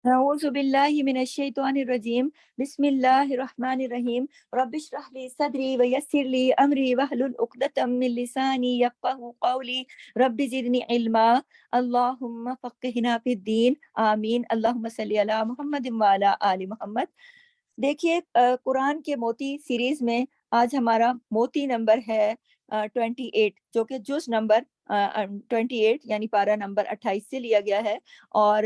أعوذ بالله من الشيطان الرجيم بسم الله الرحمن الرحيم رب اشرح لي صدري ويسر لي أمري واحلل عقدة من لساني يفقهوا قولي رب زدني علما اللهم فقهنا في الدين آمین اللهم صل علی محمد وعلی آل محمد۔ دیکھیے قرآن کے موتی سیریز میں آج ہمارا موتی نمبر ہے 28، جو کہ جز نمبر 28 یعنی پارہ نمبر 28 سے لیا گیا ہے، اور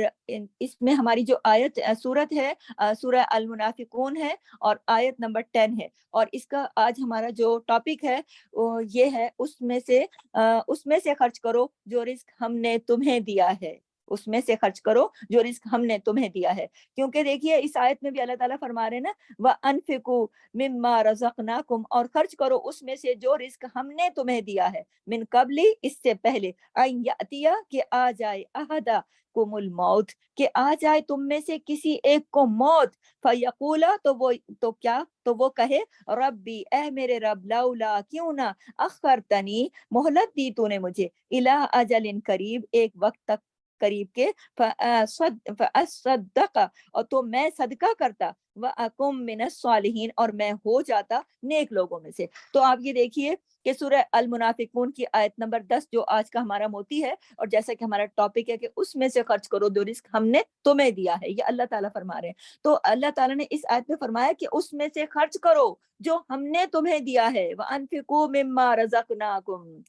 اس میں ہماری جو آیت سورت ہے سورہ المنافقون ہے، اور آیت نمبر 10 ہے، اور اس کا آج ہمارا جو ٹاپک ہے وہ یہ ہے اس میں سے خرچ کرو جو رزق ہم نے تمہیں دیا ہے، اس میں سے خرچ کرو جو رزق ہم نے تمہیں دیا ہے۔ کیونکہ دیکھیے اس آیت میں بھی اللہ تعالیٰ فرما رہے ہیں نا وَأَنفِقُوا مِمَّا رَزَقْنَاكُمْ، اور خرچ کرو اس میں سے جو رزق ہم نے تمہیں دیا ہے، من قبلی، اس سے پہلے، ان یاتیا، کہ آ جائے، احدکم الموت، کہ آ جائے تم میں سے کسی ایک کو موت، فیقولا، تو وہ کہے ربی، اے میرے رب، لولا، کیوں نہ، اخرتنی، مہلت دی تو نے مجھے، الی اجل قریب، ایک وقت تک قریب کے، فاصدق، اور تو میں صدقہ کرتا، وَأَكُمْ مِنَ الصَّالِحِينَ، اور میں ہو جاتا نیک لوگوں میں سے۔ تو آپ یہ دیکھیے کہ سورہ المنافقون کی آیت نمبر 10 جو آج کا ہمارا موتی ہے، اور جیسا کہ ہمارا ٹاپک ہے کہ اس میں سے خرچ کرو جو رزق ہم نے تمہیں دیا ہے، یہ اللہ تعالیٰ فرما رہے ہیں۔ تو اللہ تعالیٰ نے اس آیت میں فرمایا کہ اس میں سے خرچ کرو جو ہم نے تمہیں دیا ہے، وَأَنفِقُوا مِمَّا رَزَقْنَاكُمْ،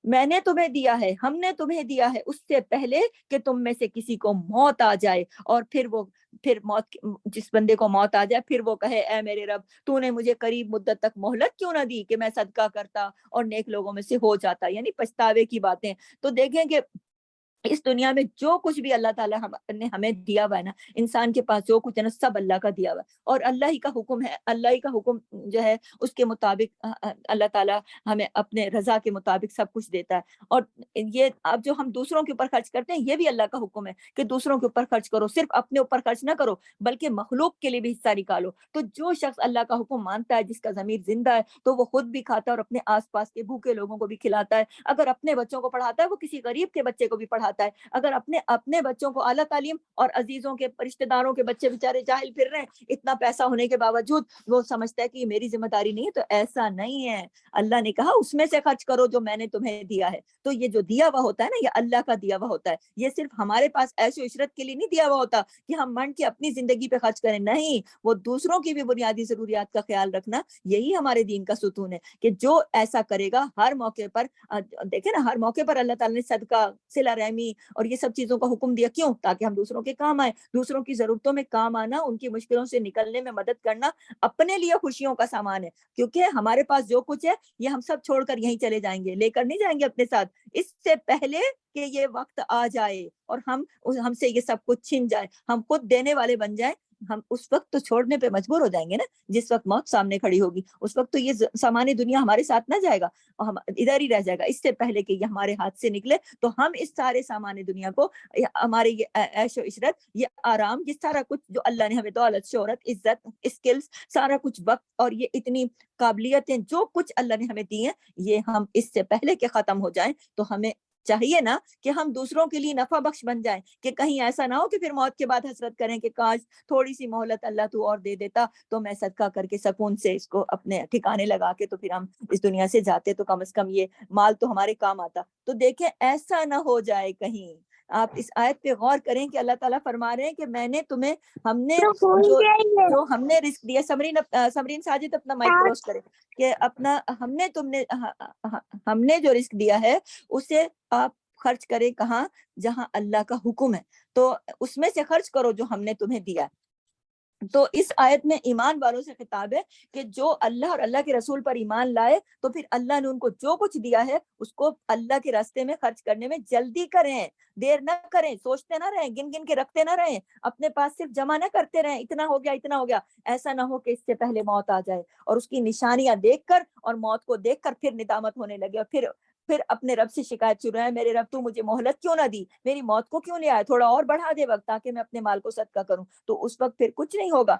میں نے تمہیں دیا ہے، ہم نے تمہیں دیا ہے، اس سے پہلے کہ تم میں سے کسی کو موت آ جائے، اور پھر موت، جس بندے کو موت آ جائے پھر وہ کہے اے میرے رب، تو نے مجھے قریب مدت تک مہلت کیوں نہ دی کہ میں صدقہ کرتا اور نیک لوگوں میں سے ہو جاتا، یعنی پچھتاوے کی باتیں۔ تو دیکھیں کہ اس دنیا میں جو کچھ بھی اللہ تعالیٰ نے ہمیں دیا ہوا ہے نا، انسان کے پاس جو کچھ ہے نا، سب اللہ کا دیا ہوا ہے، اور اللہ ہی کا حکم ہے، اللہ ہی کا حکم جو ہے اس کے مطابق اللہ تعالیٰ ہمیں اپنے رضا کے مطابق سب کچھ دیتا ہے۔ اور یہ اب جو ہم دوسروں کے اوپر خرچ کرتے ہیں، یہ بھی اللہ کا حکم ہے کہ دوسروں کے اوپر خرچ کرو، صرف اپنے اوپر خرچ نہ کرو بلکہ مخلوق کے لیے بھی حصہ نکالو۔ تو جو شخص اللہ کا حکم مانتا ہے، جس کا ضمیر زندہ ہے، تو وہ خود بھی کھاتا ہے اور اپنے آس پاس کے بھوکے لوگوں کو بھی کھلاتا ہے۔ اگر اپنے بچوں کو پڑھاتا ہے، وہ کسی غریب کے بچے کو بھی پڑھاتا ہے۔ اگر اپنے بچوں کو اعلیٰ تعلیم، اور عزیزوں کے رشتہ داروں کے بچے بےچارے جاہل پھر رہے ہیں اتنا پیسہ ہونے کے باوجود، وہ سمجھتا ہے کہ یہ میری ذمہ داری نہیں ہے، تو ایسا نہیں ہے۔ اللہ نے کہا اس میں سے خرچ کرو جو میں نے تمہیں دیا ہے۔ تو یہ جو دیا ہوا ہوتا ہے نا، یہ اللہ کا دیا ہوا ہوتا ہے، یہ صرف ہمارے پاس ایسے عشرت کے لیے نہیں دیا ہوا ہوتا کہ ہم منڈ کے اپنی زندگی پہ خرچ کریں، نہیں، وہ دوسروں کی بھی بنیادی ضروریات کا خیال رکھنا، یہی ہمارے دین کا ستون ہے کہ جو ایسا کرے گا ہر موقع پر، دیکھیں نا، ہر موقع پر اللہ تعالیٰ نے صدقہ، صلہ رحمی اور یہ سب چیزوں کا حکم دیا، کیوں؟ تاکہ ہم دوسروں کے کام آئیں، دوسروں کی ضرورتوں میں کام آنا، ان کی مشکلوں سے نکلنے میں مدد کرنا اپنے لیے خوشیوں کا سامان ہے، کیونکہ ہمارے پاس جو کچھ ہے یہ ہم سب چھوڑ کر یہیں چلے جائیں گے، لے کر نہیں جائیں گے اپنے ساتھ، اس سے پہلے کہ یہ وقت آ جائے اور ہم سے یہ سب کچھ چھن جائے، ہم خود دینے والے بن جائیں، ہم اس وقت تو چھوڑنے پہ مجبور ہو جائیں گے نا، جس وقت موت سامنے کھڑی ہوگی، اس وقت تو یہ سامان دنیا ہمارے ساتھ نہ جائے گا، اور ہم ادھر ہی رہ جائے گا۔ اس سے پہلے کہ یہ ہمارے ہاتھ سے نکلے تو ہم اس سارے سامان دنیا کو، ہمارے یہ عیش و عشرت، یہ آرام، یہ سارا کچھ جو اللہ نے ہمیں دولت، شہرت، عزت، اسکلز، سارا کچھ، وقت، اور یہ اتنی قابلیتیں، جو کچھ اللہ نے ہمیں دی ہیں، یہ ہم اس سے پہلے کہ ختم ہو جائیں تو ہمیں چاہیے نا کہ ہم دوسروں کے لیے نفع بخش بن جائیں، کہ کہیں ایسا نہ ہو کہ پھر موت کے بعد حسرت کریں کہ کاش تھوڑی سی مہلت اللہ تو اور دے دیتا، تو میں صدقہ کر کے سکون سے اس کو اپنے ٹھکانے لگا کے تو پھر ہم اس دنیا سے جاتے، تو کم از کم یہ مال تو ہمارے کام آتا۔ تو دیکھیں ایسا نہ ہو جائے کہیں۔ آپ اس آیت پہ غور کریں کہ اللہ تعالیٰ فرما رہے ہیں کہ میں نے تمہیں، جو جو ہم نے رزق دیا، سمرین ساجد اپنا مائک کلوز کرے، کہ اپنا ہم نے جو رزق دیا ہے اسے آپ خرچ کریں کہاں؟ جہاں اللہ کا حکم ہے، تو اس میں سے خرچ کرو جو ہم نے تمہیں دیا ہے۔ تو اس آیت میں ایمان والوں سے خطاب ہے کہ جو اللہ اور اللہ کے رسول پر ایمان لائے، تو پھر اللہ نے ان کو جو کچھ دیا ہے اس کو اللہ کے راستے میں خرچ کرنے میں جلدی کریں، دیر نہ کریں، سوچتے نہ رہیں، گن گن کے رکھتے نہ رہیں، اپنے پاس صرف جمع نہ کرتے رہیں، اتنا ہو گیا اتنا ہو گیا، ایسا نہ ہو کہ اس سے پہلے موت آ جائے اور اس کی نشانیاں دیکھ کر اور موت کو دیکھ کر پھر ندامت ہونے لگے، اور پھر اپنے رب سے شکایت شروع ہے، میرے رب تو مجھے مہلت کیوں نہ دی، میری موت کو کیوں نہیں آیا، تھوڑا اور بڑھا دے وقت تاکہ میں اپنے مال کو صدقہ کروں، تو اس وقت پھر کچھ نہیں ہوگا۔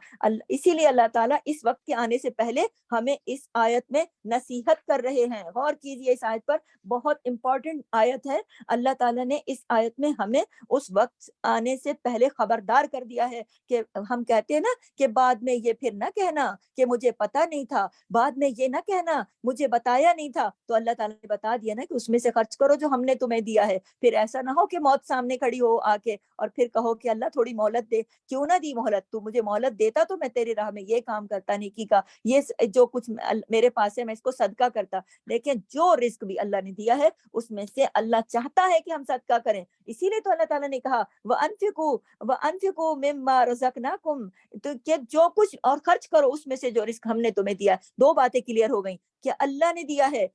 اسی لیے اللہ تعالیٰ اس وقت کے آنے سے پہلے ہمیں اس آیت میں نصیحت کر رہے ہیں۔ غور کیجئے اس آیت پر، بہت امپورٹنٹ آیت ہے۔ اللہ تعالیٰ نے اس آیت میں ہمیں اس وقت آنے سے پہلے خبردار کر دیا ہے کہ ہم کہتے ہیں نا کہ بعد میں یہ پھر نہ کہنا کہ مجھے پتا نہیں تھا، بعد میں یہ نہ کہنا مجھے بتایا نہیں تھا، تو اللہ تعالیٰ نے بتا دیا نا کہ اس میں سے خرچ کرو جو ہم نے تمہیں دیا ہے۔ پھر ایسا نہ ہو کہ موت سامنے کھڑی ہو آ کے اور پھر کہو کہ اللہ تھوڑی مہلت دے، کیوں نہ دی مہلت، تو مجھے مہلت دیتا تو میں تیری راہ میں یہ کام کرتا، نیکی کا، یہ جو کچھ میرے پاس ہے میں اس کو صدقہ کرتا۔ لیکن جو رزق بھی اللہ نے دیا ہے اس میں سے اللہ چاہتا ہے کہ ہم صدقہ کریں، اسی لیے تو اللہ تعالیٰ نے کہا وَأَنفِقُوا مِمَّا رَزَقْنَاكُمْ، تو کہ جو کچھ اور خرچ کرو اس میں سے جو رزق ہم نے تمہیں دیا ہے۔ دو باتیں کلیئر ہو گئیں کہ اللہ نے دیا ہے۔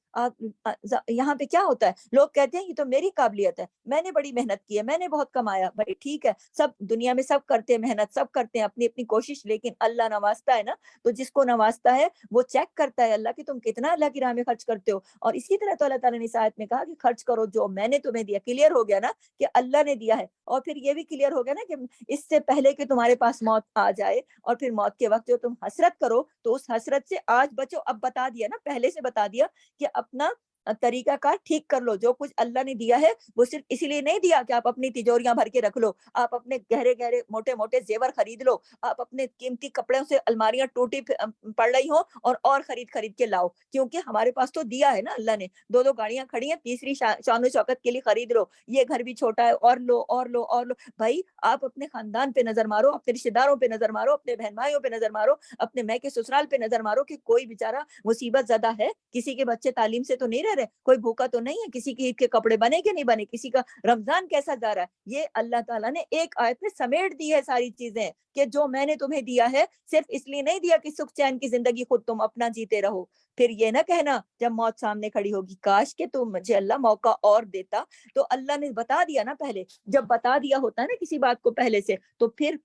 یہاں پہ کیا ہوتا ہے، لوگ کہتے ہیں یہ تو میری قابلیت ہے، میں نے بڑی محنت کی ہے، میں نے بہت کمایا، بھائی ٹھیک ہے، سب دنیا میں سب کرتے ہیں محنت، سب کرتے ہیں اپنی اپنی کوشش، لیکن اللہ نوازتا ہے نا، تو جس کو نوازتا ہے وہ چیک کرتا ہے اللہ کہ تم کتنا اللہ کی راہ میں خرچ کرتے ہو۔ اور اسی طرح تو اللہ تعالیٰ نے اس آیت میں کہا کہ خرچ کرو جو میں نے تمہیں دیا۔ کلیئر ہو گیا نا کہ اللہ نے دیا ہے، اور پھر یہ بھی کلیئر ہو گیا نا کہ اس سے پہلے کہ تمہارے پاس موت آ جائے اور پھر موت کے وقت جو تم حسرت کرو تو اس حسرت سے آج بچو۔ اب بتا دیا نا، پہلے سے بتا دیا کہ اپنا طریقہ کار ٹھیک کر لو۔ جو کچھ اللہ نے دیا ہے وہ صرف اسی لیے نہیں دیا کہ آپ اپنی تجوریاں بھر کے رکھ لو، آپ اپنے گہرے گہرے موٹے موٹے زیور خرید لو، آپ اپنے قیمتی کپڑوں سے الماریاں ٹوٹی پڑ رہی ہوں اور خرید خرید کے لاؤ، کیونکہ ہمارے پاس تو دیا ہے نا اللہ نے۔ دو دو گاڑیاں کھڑی ہیں، تیسری شان و شوکت کے لیے خرید لو، یہ گھر بھی چھوٹا ہے، اور لو اور لو اور لو۔ بھائی آپ اپنے خاندان پہ نظر مارو، اپنے رشتے داروں پہ نظر مارو، اپنے بہن بھائیوں پہ نظر مارو، اپنے میکے سسرال پہ نظر مارو کہ کوئی بیچارہ مصیبت زدہ ہے، کسی کے بچے تعلیم سے تو نہیں رہ رہے، کوئی بھوکا تو نہیں ہے، کسی کی عید کے کپڑے بنے کہ نہیں بنے، کسی کا رمضان کیسا جا رہا ہے۔ یہ اللہ تعالیٰ نے ایک آیت میں سمیٹ دی ہے ساری چیزیں کہ جو میں نے تمہیں دیا ہے صرف اس لیے نہیں دیا کہ سکھ چین کی زندگی خود تم اپنا جیتے رہو۔ پھر یہ نہ کہنا جب موت سامنے کھڑی ہوگی کاش کہ تم مجھے اللہ موقع اور دیتا، تو اللہ نے بتا دیا نا پہلے۔ جب بتا دیا ہوتا ہے نا کسی بات کو پہلے سے تو پھر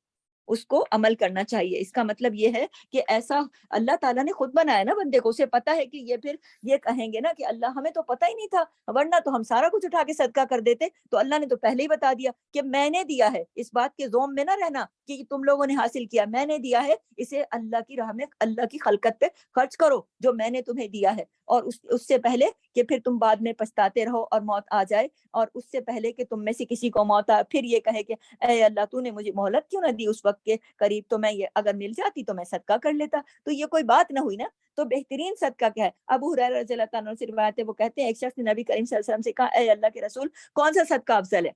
اس کو عمل کرنا چاہیے۔ اس کا مطلب یہ ہے کہ ایسا اللہ تعالیٰ نے خود بنایا نا بندے کو، اسے پتا ہے کہ یہ پھر یہ کہیں گے نا کہ اللہ ہمیں تو پتہ ہی نہیں تھا، ورنہ تو ہم سارا کچھ اٹھا کے صدقہ کر دیتے۔ تو اللہ نے تو پہلے ہی بتا دیا کہ میں نے دیا ہے، اس بات کے زوم میں نہ رہنا کہ تم لوگوں نے حاصل کیا، میں نے دیا ہے، اسے اللہ کی راہ میں اللہ کی خلقت پہ خرچ کرو جو میں نے تمہیں دیا ہے۔ اور اس سے پہلے کہ پھر تم بعد میں پچھتاتے رہو اور موت آ جائے، اور اس سے پہلے کہ تم میں سے کسی کو موت آ پھر یہ کہے کہ اے اللہ تو نے مجھے مہلت کیوں نہ دی اس وقت کے قریب، تو میں یہ اگر مل جاتی تو میں صدقہ کر لیتا۔ تو یہ کوئی بات نہ ہوئی نا۔ تو بہترین صدقہ کیا ہے؟ ابو ہریرہ رضی اللہ تعالیٰ عنہ سے روایت ہے، وہ کہتے ہیں ایک شخص نے نبی کریم صلی اللہ علیہ وسلم سے کہا اے اللہ کے رسول کون سا صدقہ افضل ہے؟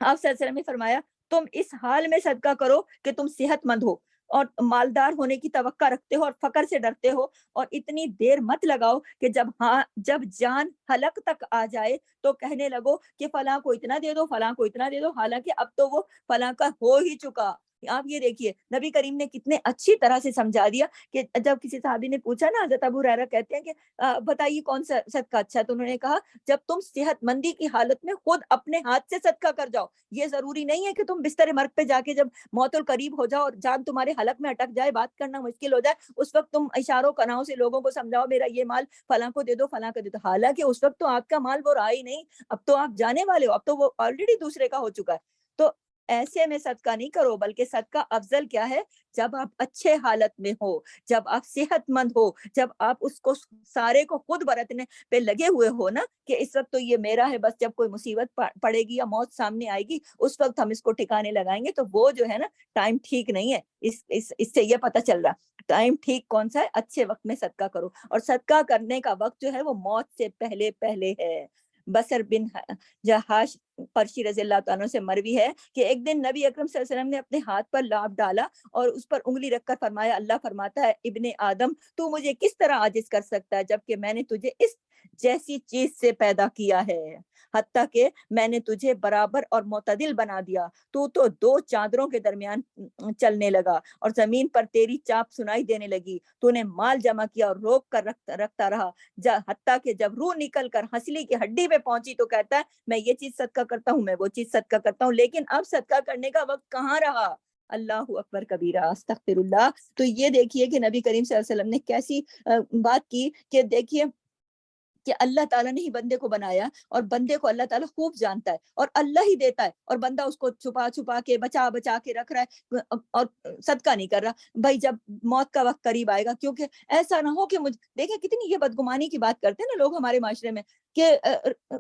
آپ صلی اللہ علیہ وسلم نے فرمایا تم اس حال میں صدقہ کرو کہ تم صحت مند ہو اور مالدار ہونے کی توقع رکھتے ہو اور فقر سے ڈرتے ہو، اور اتنی دیر مت لگاؤ کہ جب جان حلق تک آ جائے تو کہنے لگو کہ فلاں کو اتنا دے دو، فلاں کو اتنا دے دو، حالانکہ اب تو وہ فلاں کا ہو ہی چکا۔ آپ یہ دیکھیے نبی کریم نے کتنے اچھی طرح سے سمجھا دیا کہ جب کسی صحابی نے پوچھا نا، حضرت ابو ہریرہ کہتے ہیں کہ بتائیے کون سا صدقہ اچھا ہے، تو انہوں نے کہا جب تم صحت مندی کی حالت میں خود اپنے ہاتھ سے صدقہ کر جاؤ۔ یہ ضروری نہیں ہے کہ تم بستر مرگ پہ جا کے جب موت القریب ہو جاؤ اور جان تمہارے حلق میں اٹک جائے، بات کرنا مشکل ہو جائے، اس وقت تم اشاروں کناؤں سے لوگوں کو سمجھاؤ میرا یہ مال فلاں کو دے دو، فلاں کو دے دو، حالانکہ اس وقت تو آپ کا مال وہ رہا ہی نہیں، اب تو آپ جانے والے ہو، اب تو وہ آلریڈی دوسرے کا ہو چکا ہے۔ تو ایسے میں صدقہ نہیں کرو، بلکہ صدقہ افضل کیا ہے؟ جب آپ اچھے حالت میں ہو، جب آپ صحت مند ہو، جب آپ اس کو سارے کو خود برتنے پہ لگے ہوئے ہو نا کہ اس وقت تو یہ میرا ہے، بس جب کوئی مصیبت پڑے گی یا موت سامنے آئے گی اس وقت ہم اس کو ٹھکانے لگائیں گے، تو وہ جو ہے نا ٹائم ٹھیک نہیں ہے۔ اس سے یہ پتہ چل رہا ٹائم ٹھیک کون سا ہے؟ اچھے وقت میں صدقہ کرو، اور صدقہ کرنے کا وقت جو ہے وہ موت سے پہلے پہلے ہے۔ بصر بن جہاش قرشی رضی اللہ تعالیٰ سے مروی ہے کہ ایک دن نبی اکرم صلی اللہ علیہ وسلم نے اپنے ہاتھ پر لعاب ڈالا اور اس پر انگلی رکھ کر فرمایا، اللہ فرماتا ہے ابن آدم تو مجھے کس طرح عاجز کر سکتا ہے جبکہ میں نے تجھے اس جیسی چیز سے پیدا کیا ہے، حتیٰ کہ میں نے تجھے برابر اور معتدل بنا دیا، تو دو چادروں کے درمیان چلنے لگا اور زمین پر تیری چاپ سنائی دینے لگی، تو نے مال جمع کیا اور روک کر رکھتا رہا، حتیٰ کہ جب روح نکل کر ہنسلی کی ہڈی پہ پہنچی تو کہتا ہے میں یہ چیز صدقہ کرتا ہوں، میں وہ چیز صدقہ کرتا ہوں، لیکن اب صدقہ کرنے کا وقت کہاں رہا۔ اللہ اکبر کبیرہ، استغفر اللہ۔ تو یہ دیکھیے کہ نبی کریم صلی اللہ علیہ وسلم نے کیسی بات کی کہ دیکھیے کہ اللہ تعالیٰ نے ہی بندے کو بنایا اور بندے کو اللہ تعالیٰ خوب جانتا ہے اور اللہ ہی دیتا ہے اور بندہ اس کو چھپا چھپا کے بچا بچا کے رکھ رہا ہے اور صدقہ نہیں کر رہا بھائی جب موت کا وقت قریب آئے گا. کیونکہ ایسا نہ ہو کہ دیکھیں کتنی یہ بدگمانی کی بات کرتے ہیں نا لوگ ہمارے معاشرے میں کہ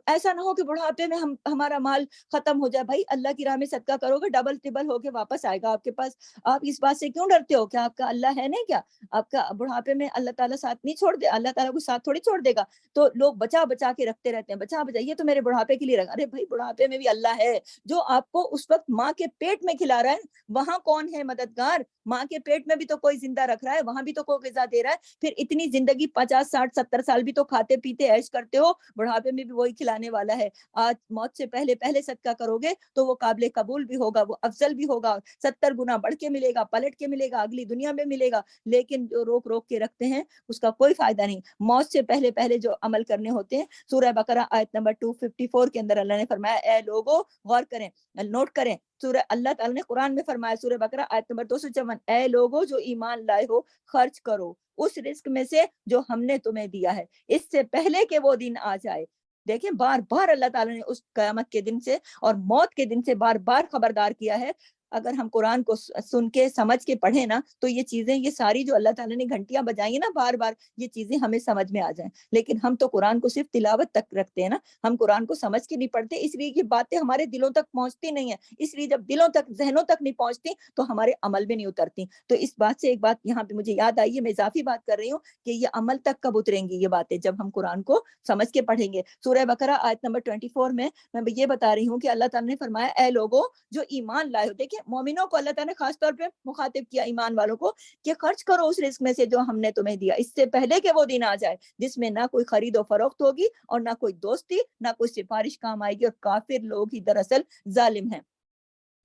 ایسا نہ ہو کہ بڑھاپے میں ہمارا مال ختم ہو جائے. بھائی اللہ کی راہ میں صدقہ کرو گے ڈبل ٹبل ہو کے واپس آئے گا آپ کے پاس. آپ اس بات سے کیوں ڈرتے ہو کہ آپ کا اللہ ہے نہیں کیا؟ آپ کا بڑھاپے میں اللہ تعالیٰ ساتھ نہیں چھوڑ دے, اللہ تعالیٰ کو ساتھ تھوڑی چھوڑ دے گا. تو لوگ بچا بچا کے رکھتے رہتے ہیں, بچا بچا یہ تو میرے بڑھاپے کے لیے رکھا. ارے بھائی بڑھاپے میں بھی اللہ ہے جو آپ کو اس وقت ماں کے پیٹ میں کھلا رہا ہے. وہاں کون ہے مددگار؟ ماں کے پیٹ میں بھی تو کوئی زندہ رکھ رہا ہے, وہاں بھی تو کوئی غذا دے رہا ہے. پھر اتنی زندگی 50 60 70 سال بھی تو کھاتے پیتے عیش کرتے ہو, بڑھاپے میں بھی وہی کھلانے والا ہے. آج موت سے پہلے پہلے صدقہ کرو گے تو وہ قابل قبول بھی ہوگا, وہ افضل بھی ہوگا, 70 گنا بڑھ کے ملے گا, پلٹ کے ملے گا, اگلی دنیا میں ملے گا. لیکن جو روک روک کے رکھتے ہیں اس کا کوئی فائدہ نہیں. موت سے پہلے پہلے جو عمل کرنے ہوتے ہیں, سورہ بقرہ آیت نمبر 254 کے اندر اللہ نے فرمایا اے لوگو غور کریں, نوٹ کریں. سورہ اللہ تعالیٰ نے قرآن میں فرمایا سورہ بقرہ آیت نمبر 254 اے لوگو جو ایمان لائے ہو خرچ کرو اس رزق میں سے جو ہم نے تمہیں دیا ہے اس سے پہلے کہ وہ دن آ جائے. دیکھیں بار بار اللہ تعالیٰ نے اس قیامت کے دن سے اور موت کے دن سے بار بار خبردار کیا ہے. اگر ہم قرآن کو سن کے سمجھ کے پڑھیں نا تو یہ چیزیں یہ ساری جو اللہ تعالیٰ نے گھنٹیاں بجائی ہیں نا بار بار یہ چیزیں ہمیں سمجھ میں آ جائیں. لیکن ہم تو قرآن کو صرف تلاوت تک رکھتے ہیں نا, ہم قرآن کو سمجھ کے نہیں پڑھتے, اس لیے یہ باتیں ہمارے دلوں تک پہنچتی نہیں ہیں. اس لیے جب دلوں تک ذہنوں تک نہیں پہنچتی تو ہمارے عمل میں نہیں اترتی. تو اس بات سے ایک بات یہاں پہ مجھے یاد آئی ہے, میں اضافی بات کر رہی ہوں کہ یہ عمل تک کب اتریں گی یہ باتیں جب ہم قرآن کو سمجھ کے پڑھیں گے. سورہ بقرہ آیت نمبر 24 میں یہ بتا رہی ہوں کہ اللہ تعالیٰ نے فرمایا اے لوگوں جو ایمان لائے ہو. دیکھیں مومنوں کو اللہ تعالیٰ نے خاص طور پہ مخاطب کیا, ایمان والوں کو, کہ خرچ کرو اس رزق میں سے جو ہم نے تمہیں دیا اس سے پہلے کہ وہ دن آ جائے جس میں نہ کوئی خرید و فروخت ہوگی اور نہ کوئی دوستی نہ کوئی سفارش کام آئے گی, اور کافر لوگ ہی دراصل ظالم ہیں.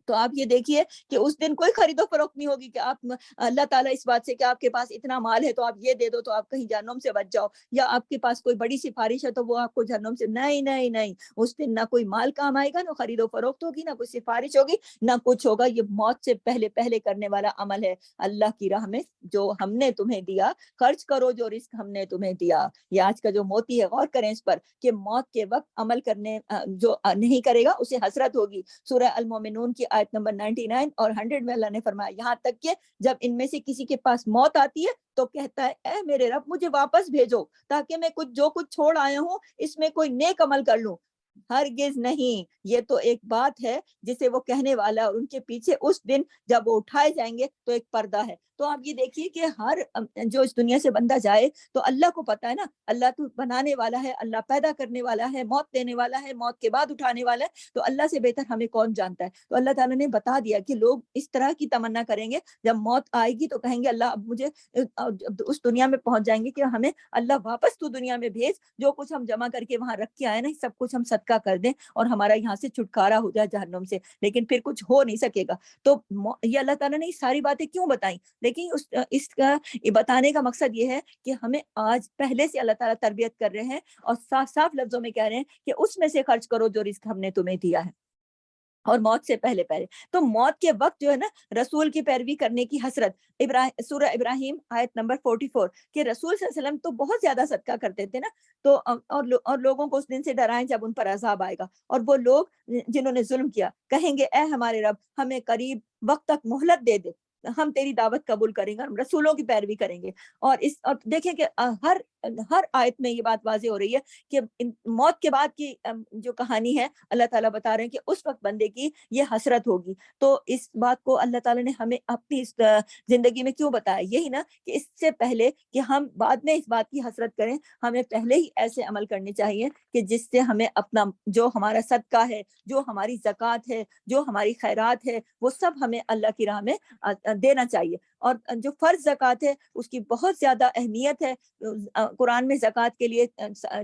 تو آپ یہ دیکھیے کہ اس دن کوئی خرید و فروخت نہیں ہوگی کہ آپ اللہ تعالیٰ اس بات سے کہ آپ کے پاس اتنا مال ہے تو آپ یہ دے دو تو آپ کہیں جہنم سے بچ جاؤ, یا آپ کے پاس کوئی بڑی سفارش ہے تو وہ آپ کو جہنم سے, نہیں نہیں نہیں. اس دن نہ کوئی مال کام آئے گا, نہ خرید و فروخت ہوگی, نہ کوئی سفارش ہوگی, نہ کچھ ہوگا. یہ موت سے پہلے پہلے کرنے والا عمل ہے. اللہ کی راہ میں جو ہم نے تمہیں دیا خرچ کرو جو رزق ہم نے تمہیں دیا. یہ آج کا جو موتی ہے غور کریں اس پر کہ موت کے وقت عمل کرنے جو نہیں کرے گا اسے حسرت ہوگی. سورہ المومنون کی آیت نمبر 99 اور 100 میں اللہ نے فرمایا یہاں تک کہ جب ان میں سے کسی کے پاس موت آتی ہے تو کہتا ہے اے میرے رب مجھے واپس بھیجو تاکہ میں جو کچھ چھوڑ آیا ہوں اس میں کوئی نیک عمل کر لوں. ہرگز نہیں, یہ تو ایک بات ہے جسے وہ کہنے والا, اور ان کے پیچھے اس دن جب وہ اٹھائے جائیں گے تو ایک پردہ ہے. تو آپ یہ دیکھیے کہ ہر جو اس دنیا سے بندہ جائے تو اللہ کو پتا ہے نا, اللہ تو بنانے والا ہے, اللہ پیدا کرنے والا ہے, موت دینے والا ہے, موت کے بعد اٹھانے والا ہے. تو اللہ سے بہتر ہمیں کون جانتا ہے. تو اللہ تعالیٰ نے بتا دیا کہ لوگ اس طرح کی تمنا کریں گے جب موت آئے گی تو کہیں گے اللہ اب مجھے اس دنیا میں پہنچ جائیں گے کہ ہمیں اللہ واپس تو دنیا میں بھیج, جو کچھ ہم جمع کر کے وہاں رکھ کے آئے نا سب کچھ ہم صدقہ کر دیں اور ہمارا یہاں سے چھٹکارا ہو جائے جہنم سے. لیکن پھر کچھ ہو نہیں سکے گا. تو یہ اللہ تعالیٰ نے یہ ساری باتیں کیوں بتائیں؟ لیکن اس کا بتانے کا مقصد یہ ہے کہ ہمیں آج پہلے سے اللہ تعالیٰ تربیت کر رہے ہیں اور صاف صاف لفظوں میں کہہ رہے ہیں کہ اس میں سے خرچ کرو جو رزق ہم نے تمہیں دیا ہے, اور موت سے پہلے پہلے. تو موت کے وقت جو ہے نا رسول کی پیروی کرنے کی حسرت. سورہ ابراہیم آیت نمبر 44 کہ رسول صلی اللہ علیہ وسلم تو بہت زیادہ صدقہ کرتے تھے نا, تو اور لوگوں کو اس دن سے ڈرائیں جب ان پر عذاب آئے گا. اور وہ لوگ جنہوں نے ظلم کیا کہیں گے اے ہمارے رب ہمیں قریب وقت تک مہلت دے دے, ہم تیری دعوت قبول کریں گے, ہم رسولوں کی پیروی کریں گے. اور دیکھیں کہ ہر آیت میں یہ بات واضح ہو رہی ہے کہ موت کے بعد کی جو کہانی ہے اللہ تعالیٰ بتا رہے ہیں کہ اس وقت بندے کی یہ حسرت ہوگی. تو اس بات کو اللہ تعالیٰ نے ہمیں اپنی اس زندگی میں کیوں بتایا؟ یہی نا کہ اس سے پہلے کہ ہم بعد میں اس بات کی حسرت کریں, ہمیں پہلے ہی ایسے عمل کرنے چاہیے کہ جس سے ہمیں اپنا جو ہمارا صدقہ ہے, جو ہماری زکوٰۃ ہے, جو ہماری خیرات ہے, وہ سب ہمیں اللہ کی راہ میں دینا چاہیے. اور جو فرض زکوٰۃ ہے اس کی بہت زیادہ اہمیت ہے. قرآن میں زکوٰۃ کے لیے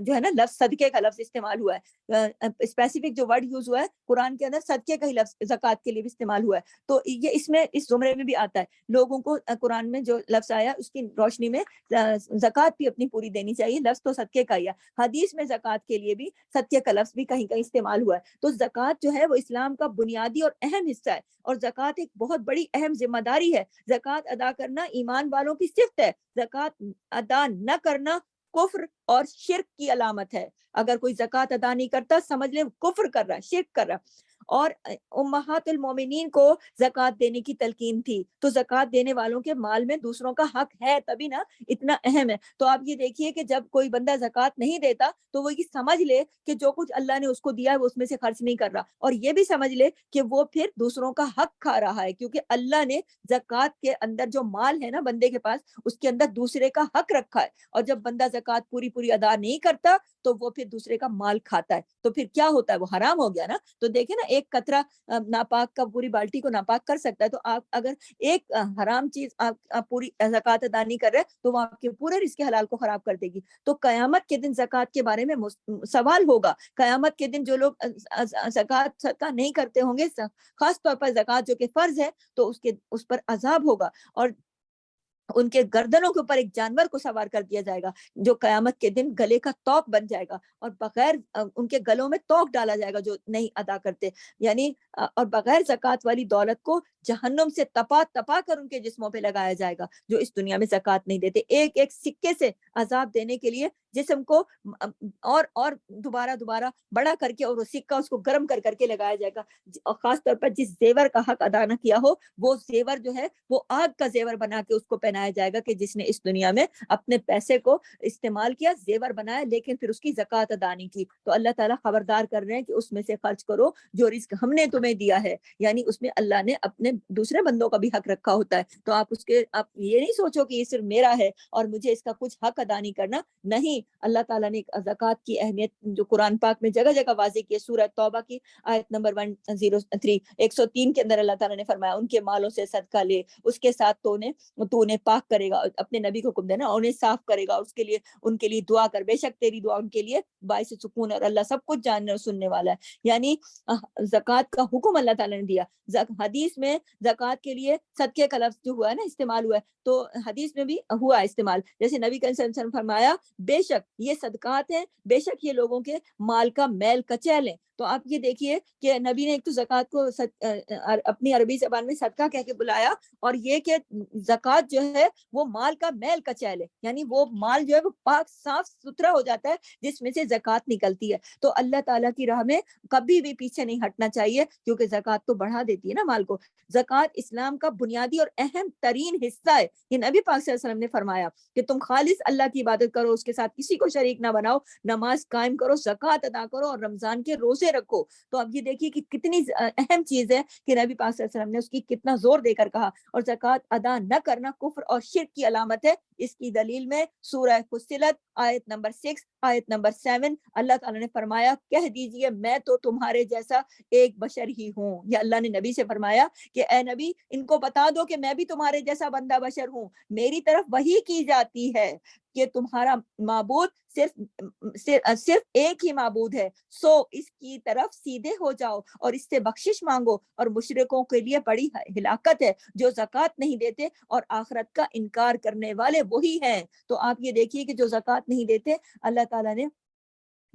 جو ہے نا لفظ صدقے کا لفظ استعمال ہوا ہے, اسپیسیفک جو ورڈ یوز ہوا ہے قرآن کے اندر صدقے کا ہی لفظ زکوٰۃ کے لیے بھی استعمال ہوا ہے. تو یہ اس میں اس زمرے میں بھی آتا ہے. لوگوں کو قرآن میں جو لفظ آیا اس کی روشنی میں زکوٰۃ بھی اپنی پوری دینی چاہیے. لفظ تو صدقے کا ہی ہے, حدیث میں زکوٰۃ کے لیے بھی صدقے کا لفظ بھی کہیں کہیں استعمال ہوا ہے. تو زکوٰۃ جو ہے وہ اسلام کا بنیادی اور اہم حصہ ہے, اور زکوٰۃ ایک بہت بڑی اہم ذمہ داری ہے. زکوٰۃ ادا کرنا ایمان والوں کی صفت ہے, زکوٰۃ ادا نہ کرنا کفر اور شرک کی علامت ہے. اگر کوئی زکوٰۃ ادا نہیں کرتا سمجھ لیں کفر کر رہا ہے، شرک کر رہا ہے. اور امہات المومنین کو زکوٰۃ دینے کی تلقین تھی، تو زکوٰۃ دینے والوں کے مال میں دوسروں کا حق ہے، تبھی نا اتنا اہم ہے. تو آپ یہ دیکھیے کہ جب کوئی بندہ زکوٰۃ نہیں دیتا تو وہ یہ سمجھ لے کہ جو کچھ اللہ نے اس کو دیا ہے وہ اس میں سے خرچ نہیں کر رہا، اور یہ بھی سمجھ لے کہ وہ پھر دوسروں کا حق کھا رہا ہے، کیونکہ اللہ نے زکوٰۃ کے اندر جو مال ہے نا بندے کے پاس، اس کے اندر دوسرے کا حق رکھا ہے. اور جب بندہ زکوٰۃ پوری ادا نہیں کرتا تو وہ پھر دوسرے کا مال کھاتا ہے، تو پھر کیا ہوتا ہے؟ وہ حرام ہو گیا نا. تو دیکھیں نا، ایک قطرہ ناپاک کا پوری بالٹی کو ناپاک کر سکتا ہے. تو آپ اگر ایک حرام چیز آپ پوری زکوٰۃ ادا نہیں کر رہے تو وہ آپ کے پورے رزق حلال کو خراب کر دے گی. تو قیامت کے دن زکوٰۃ کے بارے میں سوال ہوگا. قیامت کے دن جو لوگ زکوٰۃ صدقہ نہیں کرتے ہوں گے، خاص طور پر زکوٰۃ جو کہ فرض ہے، تو اس پر عذاب ہوگا، اور ان کے گردنوں کے اوپر ایک جانور کو سوار کر دیا جائے گا جو قیامت کے دن گلے کا توق بن جائے گا، اور بغیر ان کے گلوں میں توق ڈالا جائے گا جو نہیں ادا کرتے. یعنی اور بغیر زکوٰۃ والی دولت کو جہنم سے تپا تپا کر ان کے جسموں پہ لگایا جائے گا جو اس دنیا میں زکوٰۃ نہیں دیتے. ایک ایک سکے سے عذاب دینے کے لیے جسم کو اور دوبارہ بڑا کر کے، اور وہ سکہ اس کو گرم کر کے لگایا جائے گا. اور خاص طور پر جس زیور کا حق ادا نہ کیا ہو، وہ زیور جو ہے وہ آگ کا زیور بنا کے اس کو پہنایا جائے گا، کہ جس نے اس دنیا میں اپنے پیسے کو استعمال کیا، زیور بنایا، لیکن پھر اس کی زکوٰۃ ادا نہیں کی. تو اللہ تعالیٰ خبردار کر رہے ہیں کہ اس میں سے خرچ کرو جو رزق ہم نے تمہیں دیا ہے. یعنی اس میں اللہ نے اپنے دوسرے بندوں کا بھی حق رکھا ہوتا ہے. تو آپ یہ نہیں سوچو کہ یہ صرف میرا ہے اور مجھے اس کا کچھ حق ادا نہیں کرنا. نہیں، اللہ تعالیٰ نے زکوٰۃ کی اہمیت جو قرآن پاک میں جگہ جگہ واضح کی ہے. سورہ توبہ کی آیت نمبر 103 کے اندر اللہ تعالیٰ نے فرمایا ان کے مالوں سے صدقہ لے، اس کے ساتھ تو انہیں پاک کرے گا، اپنے نبی کو حکم دینا، انہیں صاف کرے گا، اس کے لیے ان کے لیے دعا کر، بے شک تیری دعا ان کے لیے باعث سکون، اور اللہ سب کچھ جاننے اور سننے والا ہے. یعنی زکوٰۃ کا حکم اللہ تعالیٰ نے دیا. حدیث میں زکوٰۃ کے لیے صدقے کا لفظ جو ہوا ہے نا، استعمال ہوا ہے، تو حدیث میں بھی ہوا استعمال. جیسے نبی صلی اللہ علیہ وسلم فرمایا بے شک یہ صدقات ہیں، بے شک یہ لوگوں کے مال کا میل کچیل ہیں. تو آپ یہ دیکھیے کہ نبی نے ایک تو زکوٰۃ کو اپنی عربی زبان میں صدقہ کہہ کے بلایا، اور یہ کہ زکوٰۃ جو ہے وہ مال کا میل کچیل ہے، یعنی وہ مال جو ہے وہ پاک صاف ستھرا ہو جاتا ہے جس میں سے زکوٰۃ نکلتی ہے. تو اللہ تعالیٰ کی راہ میں کبھی بھی پیچھے نہیں ہٹنا چاہیے، کیونکہ زکوٰۃ تو بڑھا دیتی ہے نا مال کو. زکوٰۃ اسلام کا بنیادی اور اہم ترین حصہ ہے. یہ نبی پاک صلی اللہ علیہ وسلم نے فرمایا کہ تم خالص اللہ کی عبادت کرو، اس کے ساتھ کسی کو شریک نہ بناؤ، نماز قائم کرو، زکوٰۃ ادا کرو، اور رمضان کے روزے رکھو. تو اب یہ دیکھیے کہ کتنی اہم چیز ہے کہ نبی پاک صلی اللہ علیہ وسلم نے اس کی کتنا زور دے کر کہا. اور زکوٰۃ ادا نہ کرنا کفر اور شرک کی علامت ہے. اس کی دلیل میں سورہ فصلت آیت نمبر 6 آیت نمبر 7 اللہ تعالیٰ نے فرمایا کہہ دیجئے میں تو تمہارے جیسا ایک بشر ہی ہوں. یہ اللہ نے نبی سے فرمایا کہ اے نبی ان کو بتا دو کہ میں بھی تمہارے جیسا بندہ بشر ہوں، میری طرف وحی کی جاتی ہے کہ تمہارا معبود صرف ایک ہی معبود ہے، سو اس کی طرف سیدھے ہو جاؤ اور اس سے بخشش مانگو. اور مشرکوں کے لیے بڑی ہلاکت ہے جو زکوٰۃ نہیں دیتے اور آخرت کا انکار کرنے والے وہی ہیں. تو آپ یہ دیکھیے کہ جو زکوٰۃ نہیں دیتے، اللہ تعالیٰ نے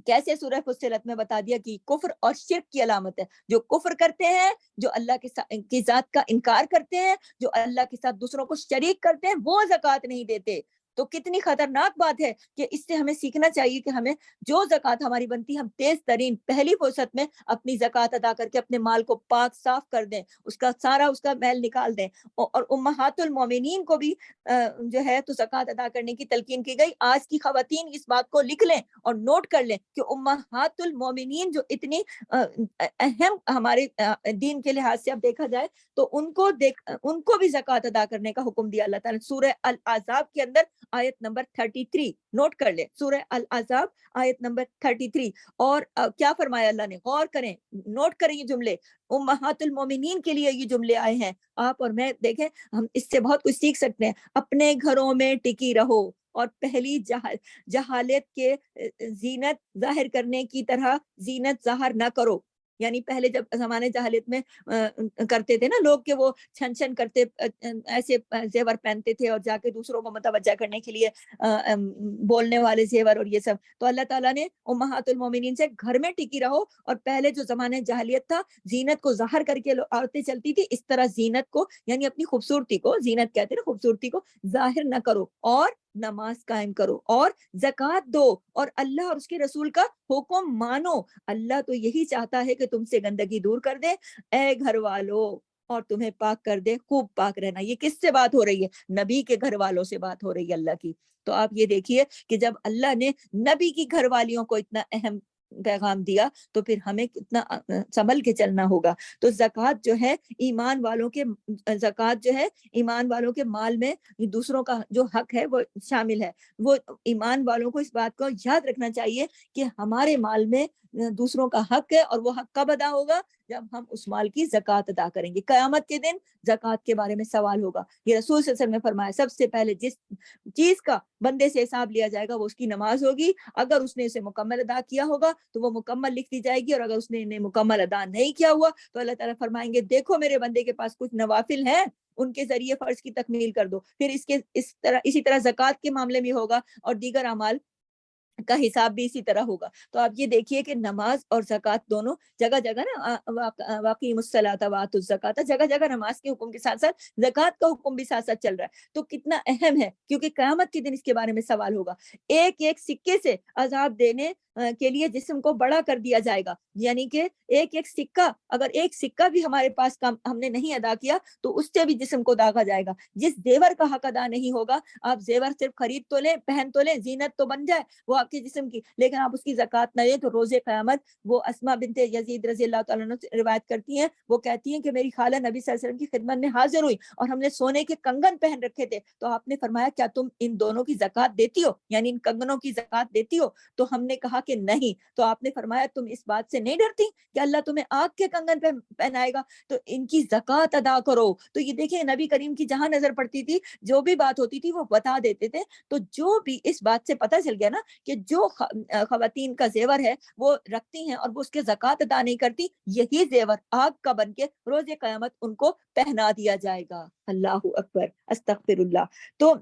کیسے سورہ فصلت میں بتا دیا کہ کفر اور شرک کی علامت ہے. جو کفر کرتے ہیں، جو اللہ کی ذات کا انکار کرتے ہیں، جو اللہ کے ساتھ دوسروں کو شریک کرتے ہیں، وہ زکوٰۃ نہیں دیتے. تو کتنی خطرناک بات ہے کہ اس سے ہمیں سیکھنا چاہیے کہ ہمیں جو زکوٰۃ ہماری بنتی ہے ہم تیز ترین پہلی فرصت میں اپنی زکوٰۃ ادا کر کے اپنے مال کو پاک صاف کر دیں، اس کا میل نکال دیں. اور امہات المومنین کو بھی جو ہے تو زکوٰۃ ادا کرنے کی تلقین کی گئی. آج کی خواتین اس بات کو لکھ لیں اور نوٹ کر لیں کہ امہات المومنین جو اتنی اہم ہمارے دین کے لحاظ سے اب دیکھا جائے تو ان کو بھی زکوٰۃ ادا کرنے کا حکم دیا اللہ تعالیٰ نے. سورہ الاحزاب کے اندر آیت نمبر 33 نوٹ کر لیں، سورہ الاحزاب آیت نمبر 33. اور کیا فرمایا اللہ نے؟ غور کریں، نوٹ کریں یہ جملے. امہات المومنین کے لیے یہ جملے آئے ہیں. آپ اور میں دیکھیں ہم اس سے بہت کچھ سیکھ سکتے ہیں. اپنے گھروں میں ٹکی رہو اور پہلی جہالت کے زینت ظاہر کرنے کی طرح زینت ظاہر نہ کرو. یعنی پہلے جب زمانے جہالت میں کرتے تھے نا لوگ کہ وہ چھن کرتے ایسے زیور پہنتے تھے اور جا کے دوسروں کو متوجہ کرنے کے لیے بولنے والے زیور اور یہ سب. تو اللہ تعالیٰ نے امہات المومنین سے گھر میں ٹکی رہو، اور پہلے جو زمانے جاہلیت تھا زینت کو ظاہر کر کے عورتیں چلتی تھی، اس طرح زینت کو یعنی اپنی خوبصورتی کو، زینت کہتے ہیں نا خوبصورتی کو، ظاہر نہ کرو. اور نماز قائم کرو اور زکات دو اور اللہ اور اس کے رسول کا حکم مانو. اللہ تو یہی چاہتا ہے کہ تم سے گندگی دور کر دے اے گھر والو اور تمہیں پاک کر دے, خوب پاک رہنا. یہ کس سے بات ہو رہی ہے؟ نبی کے گھر والوں سے بات ہو رہی ہے اللہ کی. تو آپ یہ دیکھیے کہ جب اللہ نے نبی کی گھر والیوں کو اتنا اہم پیغام دیا تو پھر ہمیں کتنا سنبھل کے چلنا ہوگا. تو زکوٰۃ جو ہے ایمان والوں کے, زکوٰۃ جو ہے ایمان والوں کے مال میں دوسروں کا جو حق ہے وہ شامل ہے. وہ ایمان والوں کو اس بات کو یاد رکھنا چاہیے کہ ہمارے مال میں دوسروں کا حق ہے, اور وہ حق کب ادا ہوگا؟ جب ہم اس مال کی زکوٰۃ ادا کریں گے. قیامت کے دن زکوٰۃ کے بارے میں سوال ہوگا. یہ رسول صلی اللہ علیہ وسلم نے فرمایا سب سے پہلے جس چیز کا بندے سے حساب لیا جائے گا وہ اس کی نماز ہوگی. اگر اس نے اسے مکمل ادا کیا ہوگا تو وہ مکمل لکھ دی جائے گی, اور اگر اس نے انہیں مکمل ادا نہیں کیا ہوا تو اللہ تعالیٰ فرمائیں گے دیکھو میرے بندے کے پاس کچھ نوافل ہیں, ان کے ذریعے فرض کی تکمیل کر دو. پھر اسی طرح زکوٰۃ کے معاملے میں ہوگا, اور دیگر اعمال کا حساب بھی اسی طرح ہوگا. تو آپ یہ دیکھیے کہ نماز اور زکوٰۃ دونوں جگہ جگہ نا واقعیم الصلاۃ وآتوا الزکوٰۃ, جگہ جگہ نماز کے حکم کے ساتھ ساتھ زکوٰۃ کا حکم بھی ساتھ ساتھ چل رہا ہے. تو کتنا اہم ہے, کیونکہ قیامت کے دن اس کے بارے میں سوال ہوگا. ایک ایک سکے سے عذاب دینے کے لیے جسم کو بڑا کر دیا جائے گا. یعنی کہ ایک ایک سکہ, اگر ایک سکہ بھی ہمارے پاس ہم نے نہیں ادا کیا تو اس سے بھی جسم کو داغا جائے گا. جس زیور کا حق ادا نہیں ہوگا, آپ زیور صرف خرید تو لیں, پہن تو لیں, زینت تو بن جائے وہ آپ کے جسم کی, لیکن آپ اس کی زکوٰۃ نہ دیں تو روز قیامت, وہ اسما بنت یزید رضی اللہ تعالیٰ عنہ سے روایت کرتی ہیں, وہ کہتی ہیں کہ میری خالہ نبی صلی اللہ علیہ وسلم کی خدمت میں حاضر ہوئی اور ہم نے سونے کے کنگن پہن رکھے تھے, تو آپ نے فرمایا کیا تم ان دونوں کی زکوٰۃ دیتی ہو, یعنی ان کنگنوں کی زکوٰۃ دیتی ہو؟ تو ہم نے کہا کہ نہیں. تو آپ نے فرمایا تم اس بات سے نہیں ڈرتی کہ اللہ تمہیں آگ کے کنگن پہنائے گا, تو ان کی زکوٰۃ ادا کرو. تو یہ دیکھیں نبی کریم کی جہاں نظر پڑتی تھی جو بھی بات ہوتی تھی وہ بتا دیتے تھے. تو جو بھی اس بات سے پتہ چل گیا نا کہ جو خواتین کا زیور ہے وہ رکھتی ہیں اور وہ اس کے زکوٰۃ ادا نہیں کرتی, یہی زیور آگ کا بن کے روز قیامت ان کو پہنا دیا جائے گا. اللہ اکبر, استغفر اللہ. تو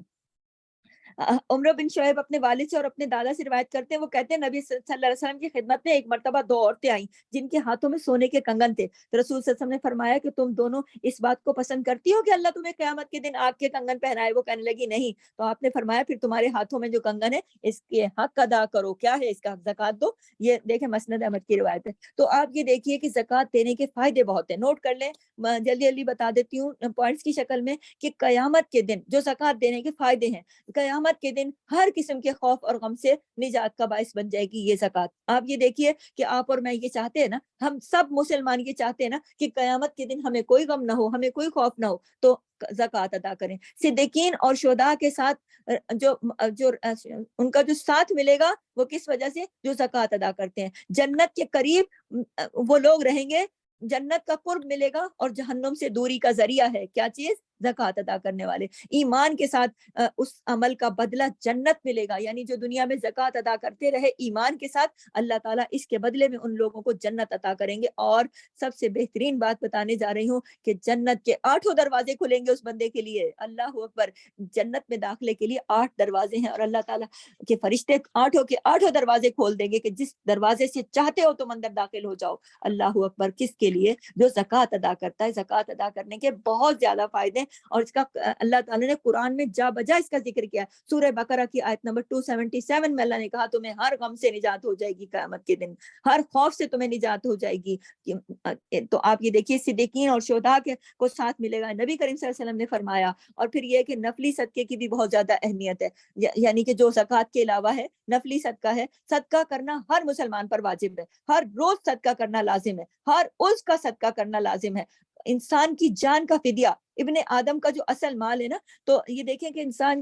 عمرہ بن شعیب اپنے والد سے اور اپنے دادا سے روایت کرتے ہیں, وہ کہتے ہیں نبی صلی اللہ علیہ وسلم کی خدمت میں ایک مرتبہ دو عورتیں آئیں جن کے ہاتھوں میں سونے کے کنگن تھے. تو رسول صلی اللہ علیہ وسلم نے فرمایا کہ تم دونوں اس بات کو پسند کرتی ہو کہ اللہ تمہیں قیامت کے دن آگ کے کنگن پہنائے؟ وہ کہنے لگی نہیں. تو آپ نے فرمایا پھر تمہارے ہاتھوں میں جو کنگن ہے اس کے حق ادا کرو. کیا ہے اس کا حق؟ زکوٰۃ دو. یہ دیکھیں مسند احمد کی روایت ہے. تو آپ یہ دیکھیے کہ زکوٰۃ دینے کے فائدے بہت ہیں, نوٹ کر لیں, جلدی جلدی بتا دیتی ہوں پوائنٹس کی شکل میں کہ قیامت کے دن جو زکوٰۃ دینے کے فائدے ہیں, قیامت کے دن ہر قسم کے خوف اور غم سے نجات کا باعث بن جائے گی یہ زکوٰۃ. آپ یہ دیکھیے کہ آپ اور میں یہ چاہتے ہیں نا, ہم سب مسلمان یہ چاہتے ہیں نا کہ قیامت کے دن ہمیں کوئی غم نہ ہو, ہمیں کوئی خوف نہ ہو, تو زکوٰۃ ادا کریں. صدیقین اور شہداء کے ساتھ جو ان کا جو ساتھ ملے گا وہ کس وجہ سے؟ جو زکوٰۃ ادا کرتے ہیں. جنت کے قریب وہ لوگ رہیں گے, جنت کا قرب ملے گا, اور جہنم سے دوری کا ذریعہ ہے کیا چیز؟ زکوٰۃ ادا کرنے والے. ایمان کے ساتھ اس عمل کا بدلہ جنت ملے گا, یعنی جو دنیا میں زکوٰۃ ادا کرتے رہے ایمان کے ساتھ, اللہ تعالیٰ اس کے بدلے میں ان لوگوں کو جنت عطا کریں گے. اور سب سے بہترین بات بتانے جا رہی ہوں کہ جنت کے 8 دروازے کھلیں گے اس بندے کے لیے. اللہ اکبر, جنت میں داخلے کے لیے 8 دروازے ہیں, اور اللہ تعالیٰ کے فرشتے 8 دروازے کھول دیں گے کہ جس دروازے سے چاہتے ہو تم اندر داخل ہو جاؤ. اللہ اکبر. کس کے لیے؟ جو زکوٰۃ ادا کرتا ہے. زکوٰۃ ادا کرنے کے بہت زیادہ فائدے, اور اس کا اللہ تعالیٰ نے قرآن میں جا بجا اس کا ذکر کیا. سورہ بقرہ کی آیت نمبر 277 میں اللہ نے کہا تمہیں ہر غم سے نجات ہو جائے گی قیامت کے دن, ہر خوف سے تمہیں نجات ہو جائے گی. تو آپ یہ دیکھیے صدیقین اور شہداء کو ساتھ ملے گا, نبی کریم صلی اللہ علیہ وسلم نے فرمایا. اور پھر یہ کہ نفلی صدقے کی بھی بہت زیادہ اہمیت ہے, یعنی کہ جو زکوٰۃ کے علاوہ ہے نفلی صدقہ ہے. صدقہ کرنا ہر مسلمان پر واجب ہے, ہر روز صدقہ کرنا لازم ہے, ہر اس کا صدقہ کرنا لازم ہے. انسان کی جان کا فدیہ, ابن آدم کا جو اصل مال ہے نا, تو یہ دیکھیں کہ انسان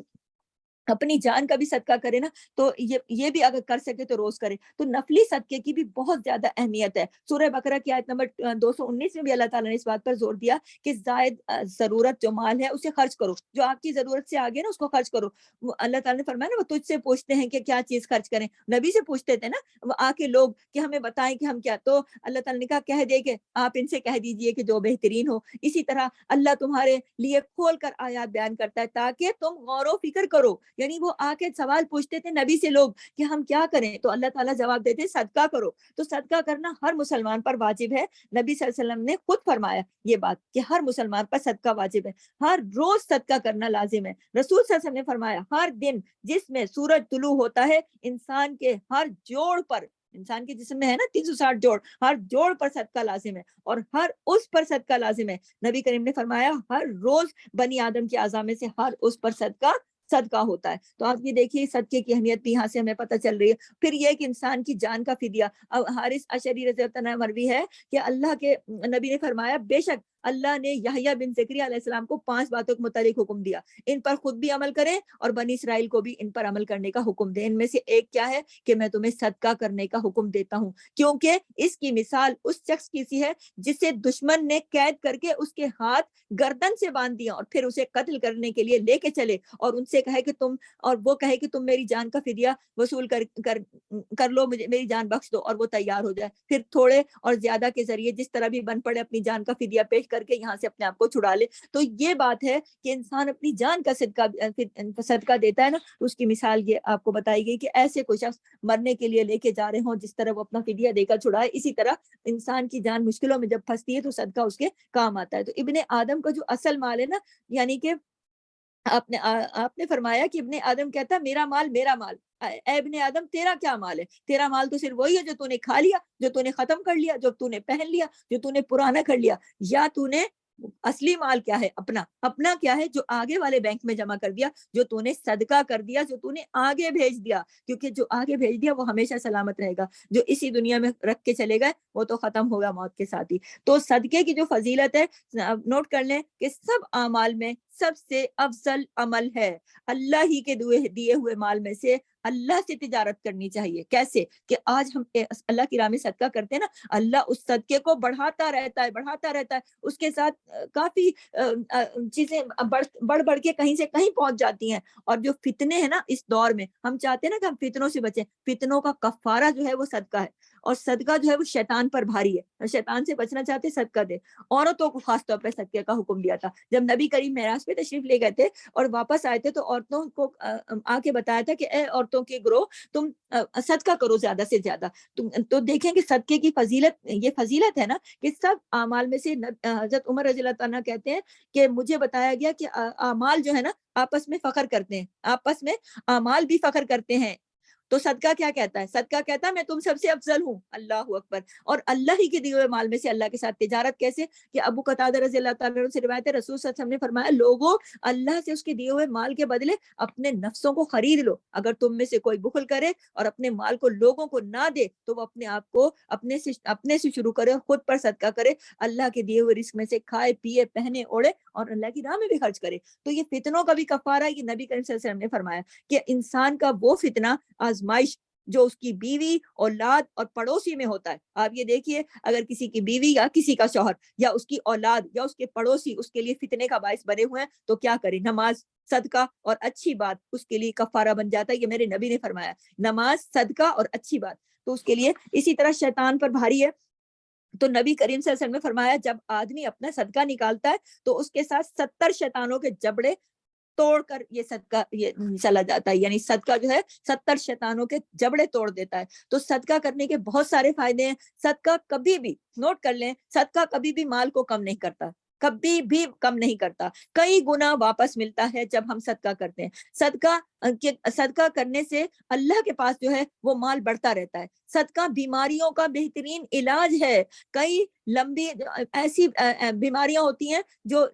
اپنی جان کا بھی صدقہ کرے نا, تو یہ بھی اگر کر سکے تو روز کرے. تو نفلی صدقے کی بھی بہت زیادہ اہمیت ہے. سورہ بقرہ کی آیت نمبر 219 میں بھی اللہ تعالیٰ نے اس بات پر زور دیا کہ زائد ضرورت جو مال ہے اسے خرچ کرو, جو آپ کی ضرورت سے آگے نا اس کو خرچ کرو. اللہ تعالیٰ نے فرمایا نا وہ تجھ سے پوچھتے ہیں کہ کیا چیز خرچ کریں, نبی سے پوچھتے تھے نا وہ آ کے لوگ کہ ہمیں بتائیں کہ ہم کیا. تو اللہ تعالیٰ نے کہا کہہ دے کہ آپ ان سے کہہ دیجئے کہ جو بہترین ہو. اسی طرح اللہ تمہارے لیے کھول کر آیات بیان کرتا ہے تاکہ تم غور و فکر کرو یعنی وہ آ کے سوال پوچھتے تھے نبی سے لوگ کہ ہم کیا کریں، تو اللہ تعالیٰ جواب دیتے صدقہ کرو. تو صدقہ کرنا ہر مسلمان پر واجب ہے. نبی صلی اللہ علیہ وسلم نے خود فرمایا یہ بات کہ ہر مسلمان پر صدقہ واجب ہے، ہر روز صدقہ کرنا لازم ہے. رسول صلی اللہ علیہ وسلم نے فرمایا ہر دن جس میں سورج طلوع ہوتا ہے انسان کے ہر جوڑ پر، انسان کے جسم میں ہے نا 360 جوڑ، ہر جوڑ پر صدقہ لازم ہے اور ہر اس پر صدقہ لازم ہے. نبی کریم نے فرمایا ہر روز بنی آدم کے اعضاء میں سے ہر اس پر صدقہ ہوتا ہے. تو آپ یہ دیکھیے صدقے کی اہمیت بھی یہاں سے ہمیں پتہ چل رہی ہے. پھر یہ کہ انسان کی جان کا فدیہ. اب حارث اشعری رضی اللہ عنہ مروی ہے کہ اللہ کے نبی نے فرمایا بے شک اللہ نے یحییٰ بن زکریا علیہ السلام کو 5 باتوں کے متعلق حکم دیا، ان پر خود بھی عمل کریں اور بنی اسرائیل کو بھی ان پر عمل کرنے کا حکم دیں. ان میں سے ایک کیا ہے کہ میں تمہیں صدقہ کرنے کا حکم دیتا ہوں، کیونکہ اس کی مثال اس شخص کی سی ہے جسے دشمن نے قید کر کے اس کے ہاتھ گردن سے باندھ دیا اور پھر اسے قتل کرنے کے لیے لے کے چلے اور ان سے کہے کہ تم، اور وہ کہے کہ تم میری جان کا فدیہ وصول کر لو، مجھے میری جان بخش دو، اور وہ تیار ہو جائے. پھر تھوڑے اور زیادہ کے ذریعے جس طرح بھی بن پڑے اپنی جان کا فدیہ پیش کر کے یہاں سے اپنے آپ کو چھڑا لے. تو یہ بات ہے کہ انسان اپنی جان کا صدقہ دیتا ہے نا، اس کی مثال یہ آپ کو بتائی گئی کہ ایسے کوئی شخص مرنے کے لیے لے کے جا رہے ہوں جس طرح وہ اپنا فدیہ دے کر چھڑائے، اسی طرح انسان کی جان مشکلوں میں جب پھنستی ہے تو صدقہ اس کے کام آتا ہے. تو ابن آدم کا جو اصل مال ہے نا، یعنی کہ آپ نے فرمایا کہ ابن آدم کہتا ہے میرا مال میرا مال. اے ابن آدم تیرا کیا مال ہے؟ تیرا مال تو صرف وہی ہے جو تو نے کھا لیا، جو تو نے ختم کر لیا، جو تو نے پہن لیا، جو تو نے پرانا کر لیا. یا تو نے اصلی مال کیا ہے؟ اپنا کیا ہے جو آگے والے بینک میں جمع کر دیا، جو تو نے صدقہ کر دیا، جو تو نے آگے بھیج دیا. کیونکہ جو آگے بھیج دیا وہ ہمیشہ سلامت رہے گا، جو اسی دنیا میں رکھ کے چلے گئے وہ تو ختم ہوگا موت کے ساتھ ہی. تو صدقے کی جو فضیلت ہے نوٹ کر لیں کہ سب اعمال میں سب سے افضل عمل ہے اللہ ہی کے دیے ہوئے مال میں سے اللہ سے تجارت کرنی چاہیے. کیسے کہ آج ہم اللہ کی راہ میں صدقہ کرتے ہیں نا، اللہ اس صدقے کو بڑھاتا رہتا ہے. اس کے ساتھ کافی چیزیں بڑھ کے کہیں سے کہیں پہنچ جاتی ہیں. اور جو فتنے ہیں نا اس دور میں، ہم چاہتے ہیں نا کہ ہم فتنوں سے بچیں. فتنوں کا کفارہ جو ہے وہ صدقہ ہے، اور صدقہ جو ہے وہ شیطان پر بھاری ہے، اور شیطان سے بچنا چاہتے صدقہ دے. عورتوں کو خاص طور پہ صدقے کا حکم دیا تھا. جب نبی کریم معراج پہ تشریف لے گئے تھے اور واپس آئے تھے تو عورتوں کو آ کے بتایا تھا کہ اے عورتوں کے گروہ، تم صدقہ کرو زیادہ سے زیادہ. تو دیکھیں کہ صدقے کی فضیلت، یہ فضیلت ہے نا کہ سب اعمال میں سے. حضرت عمر رضی اللہ عنہ کہتے ہیں کہ مجھے بتایا گیا کہ اعمال جو ہے نا آپس میں فخر کرتے ہیں، آپس میں اعمال بھی فخر کرتے ہیں. تو صدقہ کیا کہتا ہے؟ صدقہ کہتا ہے میں تم سب سے افضل ہوں. اللہ اکبر. اور اللہ ہی کے دیے ہوئے مال میں سے اللہ کے ساتھ تجارت کیسے؟ کہ ابو قتادہ رضی اللہ تعالیٰ عنہ سے روایت ہے رسول صلی اللہ علیہ وسلم نے فرمایا لوگوں اللہ سے اس کے دیے ہوئے مال کے بدلے اپنے نفسوں کو خرید لو. اگر تم میں سے کوئی بخل کرے اور اپنے مال کو لوگوں کو نہ دے تو وہ اپنے آپ کو اپنے سے شروع کرے، خود پر صدقہ کرے، اللہ کے دیے ہوئے رزق میں سے کھائے پیے پہنے اوڑے اور اللہ کی راہ میں بھی خرچ کرے. تو یہ فتنوں کا بھی کفارہ ہے. یہ نبی کریم صلی اللہ علیہ وسلم نے فرمایا کہ انسان کا وہ فتنہ، آزمائش جو اس کی بیوی، اولاد اور پڑوسی میں ہوتا ہے. آپ یہ دیکھیے اگر کسی کی بیوی یا کسی کا شوہر یا اس کی اولاد یا اس کے پڑوسی اس کے لیے فتنے کا باعث بنے ہوئے ہیں تو کیا کرے؟ نماز، صدقہ اور اچھی بات اس کے لیے کفارہ بن جاتا ہے. یہ میرے نبی نے فرمایا، نماز، صدقہ اور اچھی بات تو اس کے لیے. اسی طرح شیطان پر بھاری ہے. تو نبی کریم صلی اللہ علیہ وسلم نے فرمایا جب آدمی اپنا صدقہ نکالتا ہے تو اس کے ساتھ 70 شیطانوں کے جبڑے توڑ کر یہ صدقہ یہ چلا جاتا ہے. یعنی صدقہ جو ہے 70 شیطانوں کے جبڑے توڑ دیتا ہے. تو صدقہ کرنے کے بہت سارے فائدے ہیں. صدقہ کبھی بھی، نوٹ کر لیں، صدقہ کبھی بھی مال کو کم نہیں کرتا، کبھی بھی کم نہیں کرتا. کئی گنا واپس ملتا ہے جب ہم صدقہ کرتے ہیں. صدقہ کرنے سے اللہ کے پاس جو ہے وہ مال بڑھتا رہتا ہے. صدقہ بیماریوں کا بہترین علاج ہے. کئی لمبی ایسی بیماریاں ہوتی ہیں جو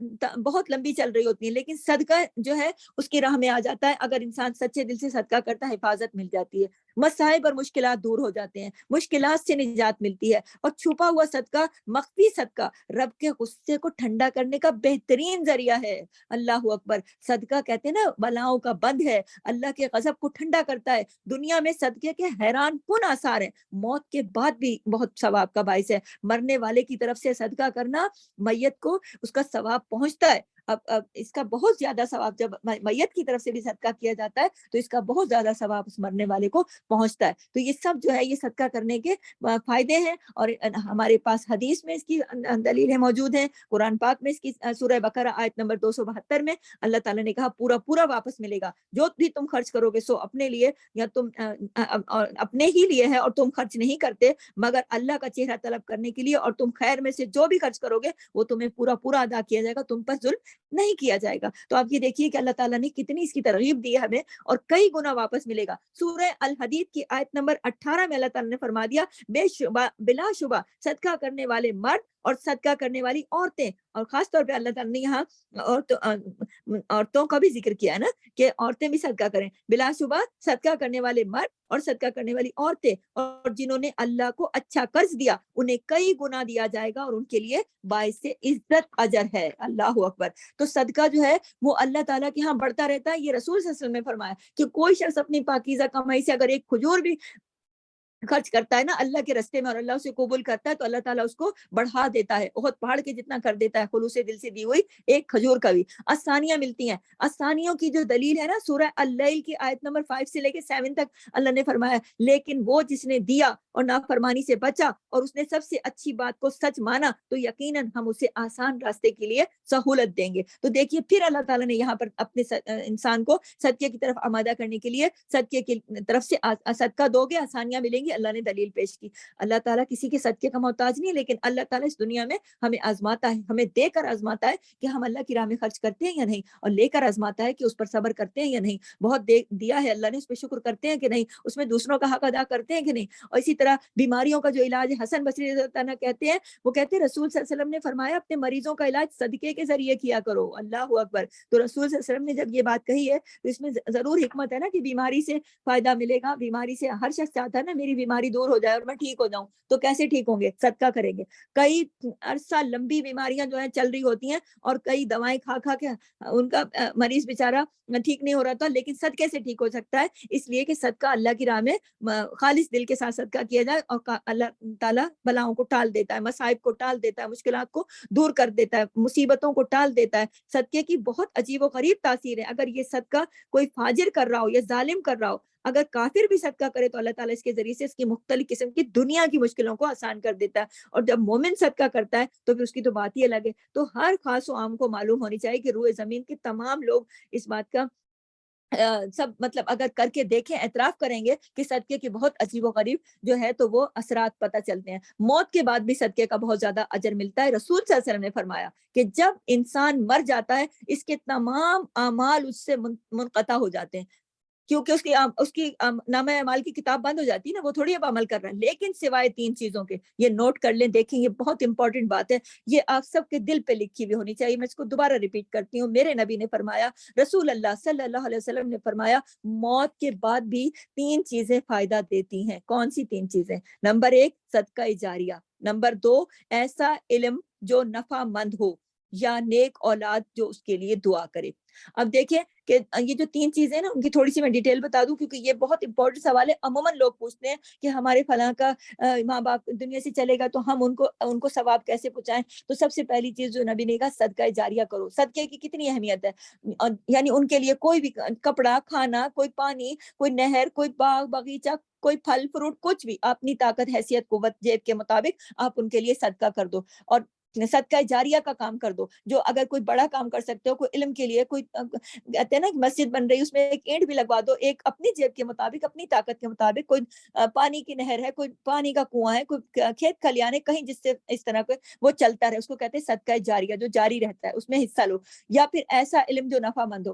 بہت لمبی چل رہی ہوتی ہیں، لیکن صدقہ جو ہے اس کی راہ میں آ جاتا ہے. اگر انسان سچے دل سے صدقہ کرتا ہے حفاظت مل جاتی ہے، مسائب اور مشکلات دور ہو جاتے ہیں، مشکلات سے نجات ملتی ہے. اور چھپا ہوا صدقہ، مخفی صدقہ رب کے غصے کو ٹھنڈا کرنے کا بہترین ذریعہ ہے. اللہ اکبر. صدقہ کہتے ہیں نا بلاؤں کا بند ہے، اللہ کے غضب کو ٹھنڈا کرتا ہے. دنیا میں صدقے کے حیران کن آثار ہیں، موت کے بعد بھی بہت ثواب کا باعث ہے. مرنے والے کی طرف سے صدقہ کرنا، میت کو اس کا ثواب پہنچتا ہے. اب اس کا بہت زیادہ ثواب جب میت کی طرف سے بھی صدقہ کیا جاتا ہے تو اس کا بہت زیادہ ثواب اس مرنے والے کو پہنچتا ہے. تو یہ سب جو ہے یہ صدقہ کرنے کے فائدے ہیں, اور ہمارے پاس حدیث میں اس کی دلیلیں موجود ہیں. قرآن پاک میں اس کی سورہ بقرہ آیت نمبر 272 میں اللہ تعالیٰ نے کہا پورا پورا واپس ملے گا. جو بھی تم خرچ کرو گے سو اپنے لیے یا تم اپنے ہی لیے ہے, اور تم خرچ نہیں کرتے مگر اللہ کا چہرہ طلب کرنے کے لیے, اور تم خیر میں سے جو بھی خرچ کرو گے وہ تمہیں پورا پورا ادا کیا جائے گا, تم پر ظلم نہیں کیا جائے گا. تو آپ یہ دیکھیے کہ اللہ تعالیٰ نے کتنی اس کی ترغیب دی ہے ہمیں, اور کئی گنا واپس ملے گا. سورہ الحدید کی آیت نمبر 18 میں اللہ تعالیٰ نے فرما دیا بے شبہ بلا شبہ صدقہ کرنے والے مرد اور صدقہ کرنے والی عورتیں, اور خاص طور پہ اللہ تعالیٰ نے یہاں عورتوں کا بھی ذکر کیا ہے نا کہ عورتیں بھی صدقہ کریں. بلا شبہ صدقہ کرنے والے مرد اور صدقہ کرنے والی عورتیں, اور جنہوں نے اللہ کو اچھا قرض دیا انہیں کئی گنا دیا جائے گا اور ان کے لیے باعث عزت اجر ہے. اللہ اکبر. تو صدقہ جو ہے وہ اللہ تعالیٰ کے ہاں بڑھتا رہتا ہے. یہ رسول صلی اللہ علیہ وسلم نے فرمایا کہ کوئی شخص اپنی پاکیزہ کمائی سے اگر ایک کھجور بھی خرچ کرتا ہے نا اللہ کے رستے میں اور اللہ اسے قبول کرتا ہے تو اللہ تعالیٰ اس کو بڑھا دیتا ہے, بہت پہاڑ کے جتنا کر دیتا ہے خلوص دل سے دی ہوئی ایک کھجور کا بھی. آسانیاں ملتی ہیں. آسانیوں کی جو دلیل ہے نا سورہ اللیل کی آیت نمبر 5 سے لے کے 7 تک اللہ نے فرمایا لیکن وہ جس نے دیا اور نافرمانی سے بچا اور اس نے سب سے اچھی بات کو سچ مانا تو یقیناً ہم اسے آسان راستے کے لیے سہولت دیں گے. تو دیکھیے پھر اللہ تعالیٰ نے یہاں پر اپنے انسان کو صدقے کی طرف آمادہ کرنے کے لیے صدقے کی طرف سے صدقہ دو گے آسانیاں ملیں گی. اللہ نے دلیل پیش کی. اللہ تعالیٰ کسی کے صدقے کا محتاج نہیں ہے, لیکن اللہ تعالیٰ اس دنیا میں ہمیں آزماتا ہے, ہمیں دے کر آزماتا ہے کہ ہم اللہ کی راہ میں خرچ کرتے ہیں یا نہیں, اور لے کر آزماتا ہے کہ اس پر صبر کرتے ہیں یا نہیں. بہت دیا ہے اللہ نے, اس پہ شکر کرتے ہیں کہ نہیں, اس میں دوسروں کا حق ادا کرتے ہیں کہ نہیں. اور اسی طرح بیماریوں کا جو علاج حسن بصری رضی اللہ عنہ کہتے ہیں, وہ کہتے ہیں رسول صلی اللہ علیہ وسلم نے فرمایا اپنے مریضوں کا علاج صدقے کے ذریعے کیا کرو. اللہ اکبر. تو رسول صلی اللہ علیہ وسلم نے جب یہ بات کہی ہے تو اس میں ضرور حکمت ہے نا کہ بیماری سے فائدہ ملے گا. بیماری سے ہر شخص چاہتا ہے نا میری بیماری دور ہو جائے اور میں ٹھیک ہو جاؤں, تو کیسے ٹھیک ہوں گے؟ صدقہ کریں گے. کئی عرصہ لمبی بیماریاں جو ہیں چل رہی ہوتی ہیں اور کئی دوائیں کھا کھا کے ان کا مریض بیچارہ ٹھیک نہیں ہو رہا تھا, لیکن صدقے سے ٹھیک ہو سکتا ہے. اس لیے کہ صدقہ اللہ کی راہ میں خالص دل کے ساتھ صدقہ کیا جائے, اور اللہ تعالیٰ بلاؤں کو ٹال دیتا ہے, مصائب کو ٹال دیتا ہے, مشکلات کو دور کر دیتا ہے, مصیبتوں کو ٹال دیتا ہے. صدقے کی بہت عجیب و غریب تاثیر ہے. اگر یہ صدقہ کوئی فاجر کر رہا ہو یا ظالم کر رہا ہو, اگر کافر بھی صدقہ کرے تو اللہ تعالیٰ اس کے ذریعے سے اس کی مختلف قسم کی دنیا کی مشکلوں کو آسان کر دیتا ہے. اور جب مومن صدقہ کرتا ہے تو پھر اس کی تو بات ہی الگ ہے. تو ہر خاص و عام کو معلوم ہونی چاہیے کہ روئے زمین کے تمام لوگ اس بات کا سب مطلب اگر کر کے دیکھیں, اعتراف کریں گے کہ صدقے کے بہت عجیب و غریب جو ہے تو وہ اثرات پتہ چلتے ہیں. موت کے بعد بھی صدقے کا بہت زیادہ اجر ملتا ہے. رسول صلی اللہ علیہ وسلم نے فرمایا کہ جب انسان مر جاتا ہے اس کے تمام اعمال اس سے منقطع ہو جاتے ہیں, کیونکہ اس کی نامہ اعمال کی کتاب بند ہو جاتی ہے نا, وہ تھوڑی اب عمل کر رہا ہے. لیکن سوائے 3 چیزوں کے, یہ نوٹ کر لیں, دیکھیں یہ بہت امپورٹنٹ بات ہے, یہ آپ سب کے دل پہ لکھی ہوئی ہونی چاہیے. میں اس کو دوبارہ ریپیٹ کرتی ہوں. میرے نبی نے فرمایا, رسول اللہ صلی اللہ علیہ وسلم نے فرمایا, موت کے بعد بھی 3 چیزیں فائدہ دیتی ہیں. کون سی 3 چیزیں؟ نمبر 1 صدقہ جاریہ, نمبر 2 ایسا علم جو نفع مند ہو, یا نیک اولاد جو اس کے لیے دعا کرے. اب دیکھیں کہ یہ جو 3 چیزیں نا ان کی تھوڑی سی میں ڈیٹیل بتا دوں, کیونکہ یہ بہت امپورٹنٹ سوال ہے. عموماً لوگ پوچھتے ہیں کہ ہمارے فلاں کا ماں باپ دنیا سے چلے گا تو ہم ان کو ثواب کیسے پہنچائیں. تو سب سے پہلی چیز جو نبی نے کہا صدقہ جاریہ کرو. صدقے کی کتنی اہمیت ہے, یعنی ان کے لیے کوئی بھی کپڑا, کھانا, کوئی پانی, کوئی نہر, کوئی باغ باغیچہ, کوئی پھل فروٹ, کچھ بھی اپنی طاقت حیثیت قوت جیب کے مطابق آپ ان کے لیے صدقہ کر دو, اور صدقہ جاریہ کا کام کر دو. جو اگر کوئی بڑا کام کر سکتے ہو, کوئی علم کے لیے, کوئی کہتے ہیں نا مسجد بن رہی, اس میں ایک اینٹ بھی لگوا دو, ایک اپنی جیب کے مطابق, اپنی طاقت کے مطابق. کوئی پانی کی نہر ہے, کوئی پانی کا کنواں ہے, کوئی کھیت کھلیان ہے, کہیں جس سے اس طرح کا وہ چلتا رہے, اس کو کہتے ہیں صدقہ جاریہ, جو جاری رہتا ہے, اس میں حصہ لو. یا پھر ایسا علم جو نفع مند ہو.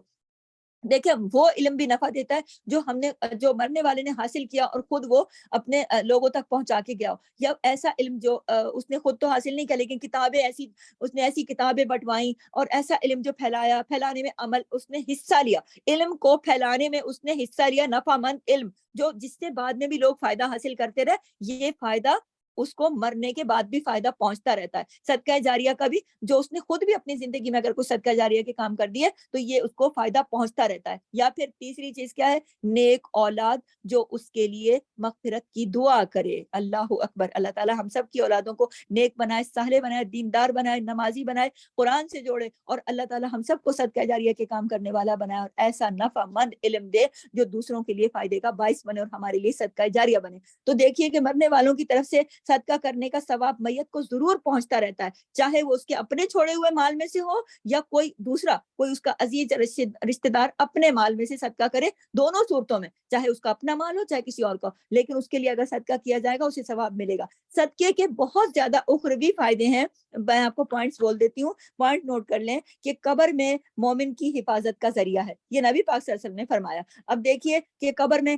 دیکھیں وہ علم بھی نفع دیتا ہے جو مرنے والے نے حاصل کیا اور خود وہ اپنے لوگوں تک پہنچا کے گیا ہو. یا ایسا علم جو اس نے خود تو حاصل نہیں کیا, لیکن کتابیں اس نے ایسی کتابیں بٹوائیں, اور ایسا علم جو پھیلانے میں عمل اس نے حصہ لیا. علم کو پھیلانے میں اس نے حصہ لیا, نفع مند علم جس سے بعد میں بھی لوگ فائدہ حاصل کرتے رہے. یہ فائدہ اس کو مرنے کے بعد بھی فائدہ پہنچتا رہتا ہے. صدقہ جاریہ کا بھی جو اس نے خود بھی اپنی زندگی میں اگر کچھ صدقہ جاریہ کے کام کر دیے تو یہ اس کو فائدہ پہنچتا رہتا ہے. یا پھر تیسری چیز کیا ہے؟ نیک اولاد جو اس کے لیے مغفرت کی دعا کرے. اللہ اکبر. اللہ تعالیٰ ہم سب کی اولادوں کو نیک بنائے، صالح بنائے، دیندار بنائے، نمازی بنائے، قرآن سے جوڑے، اور اللہ تعالیٰ ہم سب کو صدقہ جاریہ کے کام کرنے والا بنائے، اور ایسا نفع مند علم دے جو دوسروں کے لیے فائدے کا باعث بنے اور ہمارے لیے صدقہ جاریہ بنے. تو دیکھیے کہ مرنے والوں کی طرف سے صدقہ کرنے کا ثواب میت کو ضرور پہنچتا رہتا ہے، چاہے وہ اس کے اپنے چھوڑے ہوئے مال میں سے ہو یا کوئی دوسرا، کوئی اس کا عزیز رشتہ دار اپنے مال میں سے صدقہ کرے. دونوں صورتوں میں، چاہے اس کا اپنا مال ہو چاہے کسی اور کا، لیکن اس کے لیے اگر صدقہ کیا جائے گا اسے ثواب ملے گا. صدقے کے بہت زیادہ اخروی فائدے ہیں. میں آپ کو پوائنٹس بول دیتی ہوں، پوائنٹ نوٹ کر لیں کہ قبر میں مومن کی حفاظت کا ذریعہ ہے. یہ نبی پاک صلی اللہ علیہ وسلم نے فرمایا. اب دیکھیے کہ قبر میں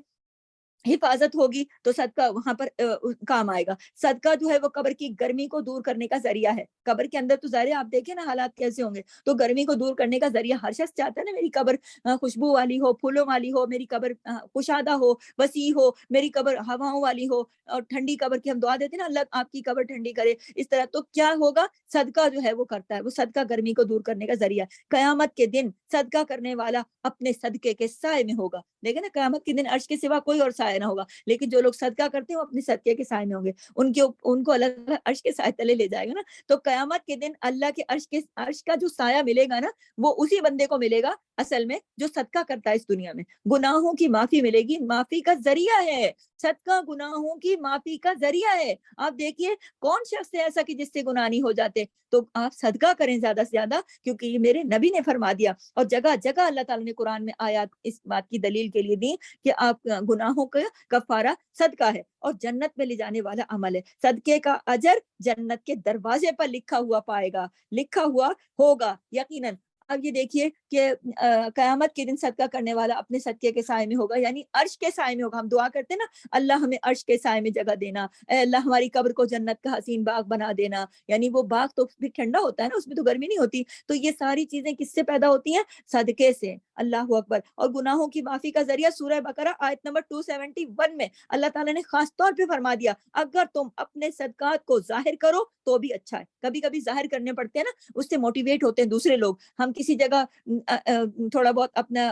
حفاظت ہوگی تو صدقہ وہاں پر کام آئے گا. صدقہ جو ہے وہ قبر کی گرمی کو دور کرنے کا ذریعہ ہے. قبر کے اندر تو ظاہر ہے آپ دیکھیں نا حالات کیسے ہوں گے، تو گرمی کو دور کرنے کا ذریعہ ہر شخص چاہتا ہے نا، میری قبر خوشبو والی ہو، پھولوں والی ہو، میری قبر کشادہ ہو، وسیع ہو، میری قبر ہواؤں والی ہو، اور ٹھنڈی قبر کی ہم دعا دیتے ہیں نا، اللہ آپ کی قبر ٹھنڈی کرے. اس طرح تو کیا ہوگا؟ صدقہ جو ہے وہ کرتا ہے، وہ صدقہ گرمی کو دور کرنے کا ذریعہ. قیامت کے دن صدقہ کرنے والا اپنے صدقے کے سائے میں ہوگا. دیکھیں نا، قیامت کے دن عرش کے سوا کوئی اور سایہ نہ ہوگا، لیکن جو لوگ صدقہ کرتے ہیں وہ اپنے صدقے کے سائے میں ہوں گے، ان کو اللہ عرش کے سائے تلے لے جائے گا نا. تو قیامت کے دن اللہ کے عرش کا جو سایہ ملے گا نا، وہ اسی بندے کو ملے گا اصل میں جو صدقہ کرتا ہے اس دنیا میں. گناہوں کی معافی ملے گی، معافی کا ذریعہ ہے صدقہ، گناہوں کی معافی کا ذریعہ ہے. آپ دیکھیے کون شخص ہے ایسا کہ جس سے گناہ نہیں ہو جاتے؟ تو آپ صدقہ کریں زیادہ سے زیادہ، کیونکہ یہ میرے نبی نے فرما دیا، اور جگہ جگہ اللہ تعالیٰ نے قرآن میں آیات اس بات کی دلیل کے لیے دی کہ آپ گناہوں کا کفارہ صدقہ ہے اور جنت میں لے جانے والا عمل ہے. صدقے کا اجر جنت کے دروازے پر لکھا ہوا پائے گا، لکھا ہوا ہوگا یقیناً. اب یہ دیکھیے کہ قیامت کے دن صدقہ کرنے والا اپنے صدقے کے سائے میں ہوگا، یعنی عرش کے سائے میں ہوگا. ہم دعا کرتے ہیں نا، اللہ ہمیں عرش کے سائے میں جگہ دینا، اے اللہ ہماری قبر کو جنت کا حسین باغ بنا دینا. یعنی وہ باغ تو بھی ٹھنڈا ہوتا ہے نا، اس میں تو گرمی نہیں ہوتی. تو یہ ساری چیزیں کس سے پیدا ہوتی ہیں؟ صدقے سے. اللہ اکبر. اور گناہوں کی معافی کا ذریعہ سورہ بقرہ آیت نمبر 271 میں اللہ تعالیٰ نے خاص طور پہ فرما دیا، اگر تم اپنے صدقات کو ظاہر کرو تو بھی اچھا ہے. کبھی کبھی ظاہر کرنے پڑتے ہیں نا، اس سے موٹیویٹ ہوتے ہیں دوسرے لوگ. ہم کسی جگہ تھوڑا بہت اپنا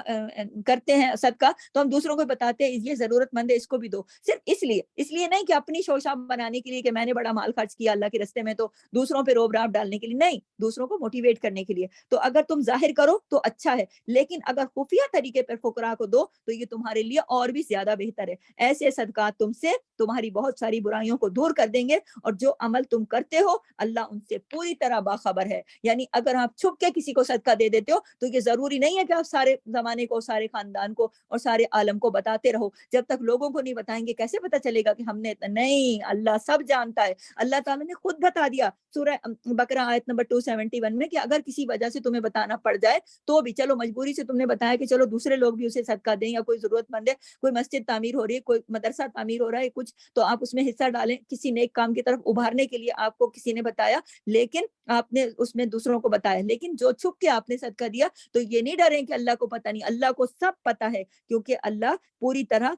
کرتے ہیں صدقہ، تو ہم دوسروں کو بتاتے ہیں یہ ضرورت مند ہے، اس کو بھی دو. صرف اس لیے نہیں کہ اپنی شوشا بنانے کے لیے کہ میں نے بڑا مال خرچ کیا اللہ کے راستے میں تو دوسروں پہ روب راب ڈالنے کے لیے نہیں، دوسروں کو موٹیویٹ کرنے کے لیے. تو اگر تم ظاہر کرو تو اچھا ہے، لیکن اگر خفیہ طریقے پر فقراء کو دو تو یہ تمہارے لیے اور بھی زیادہ بہتر ہے. ایسے صدقات تم سے تمہاری بہت ساری برائیوں کو دور کر دیں گے، اور جو عمل تم کرتے ہو اللہ ان سے پوری طرح باخبر ہے. یعنی اگر آپ چھپ کے کسی کو صدقہ دے دیتے ہو تو یہ ضروری نہیں ہے کہ آپ سارے زمانے کو، سارے خاندان کو اور سارے عالم کو بتاتے رہو. جب تک لوگوں کو نہیں بتائیں گے کیسے پتہ چلے گا کہ ہم نے نہیں، اللہ سب جانتا ہے. اللہ تعالیٰ نے خود بتا دیا سورہ بقرہ آیت نمبر 271 میں کہ اگر کسی وجہ سے تمہیں بتانا پڑ جائے تو بھی، چلو مجبوری سے تم نے بتایا کہ چلو دوسرے لوگ بھی اسے صدقہ دیں، یا کوئی ضرورت مند ہے، کوئی مسجد تعمیر ہو رہی ہے، کوئی مدرسہ تعمیر ہو رہا ہے کچھ، تو آپ اس میں حصہ ڈالیں. کسی نیک کام کی طرف ابھارنے کے لیے آپ کو کسی نے بتایا، لیکن آپ نے اس میں دوسروں کو بتایا. لیکن جو چھپ کے آپ نے صدقہ دیا تو یہ نہیں ڈریں کہ اللہ کو پتہ نہیں، اللہ کو سب پتہ ہے، کیونکہ اللہ پوری طرح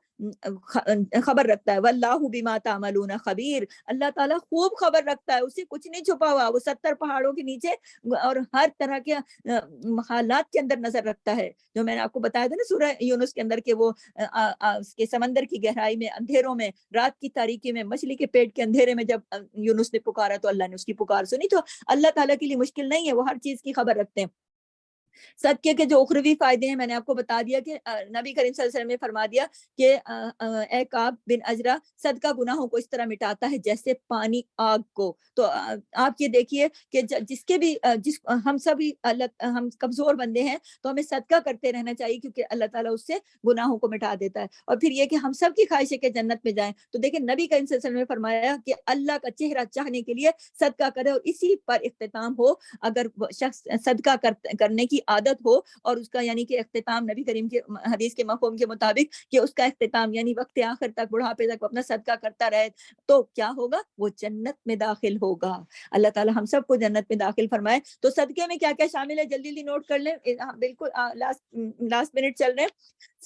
خبر رکھتا ہے. واللہ بما تعملون خبیر. اللہ تعالیٰ خوب خبر رکھتا ہے، اسے کچھ نہیں چھپا ہوا. وہ 70 پہاڑوں کے نیچے اور ہر طرح کے حالات کے اندر نظر رکھتا ہے. جو میں نے آپ کو بتایا تھا نا سورہ یونس کے اندر کہ وہ اس کے سمندر کی گہرائی میں، اندھیروں میں، رات کی تاریکی میں، مچھلی کے پیٹ کے اندھیرے میں جب یونس نے پکارا تو اللہ نے اس کی پکار سنی. تو اللہ تعالیٰ کے لیے مشکل نہیں ہے، وہ ہر چیز کی خبر رکھتے ہیں. صدقے کے جو اخروی فائدے ہیں میں نے آپ کو بتا دیا کہ نبی کریم صلی اللہ علیہ وسلم نے فرما دیا کہ اے کعب بن اجرا، صدقہ گناہوں کو اس طرح مٹاتا ہے جیسے پانی آگ کو. تو آپ یہ دیکھیے کہ جس کے بھی ہم سبھی ہم کمزور بندے ہیں تو ہمیں صدقہ کرتے رہنا چاہیے، کیونکہ اللہ تعالیٰ اس سے گناہوں کو مٹا دیتا ہے. اور پھر یہ کہ ہم سب کی خواہش ہے کہ جنت میں جائیں، تو دیکھیں نبی کریم صلی اللہ علیہ وسلم نے فرمایا کہ اللہ کا چہرہ چاہنے کے لیے صدقہ کرے. اور اسی پر اختتام ہو، اگر شخص صدقہ کرنے کی عادت ہو اور اس کا یعنی کہ اختتام نبی کریم کے حدیث کے مفہوم کے مطابق کہ اس کا اختتام یعنی وقت آخر تک، بڑھاپے تک اپنا صدقہ کرتا رہے، تو کیا ہوگا؟ وہ جنت میں داخل ہوگا. اللہ تعالی ہم سب کو جنت میں داخل فرمائے. تو صدقے میں کیا کیا شامل ہے جلدی جلدی نوٹ کر لیں، بالکل لاسٹ منٹ چل رہے ہیں.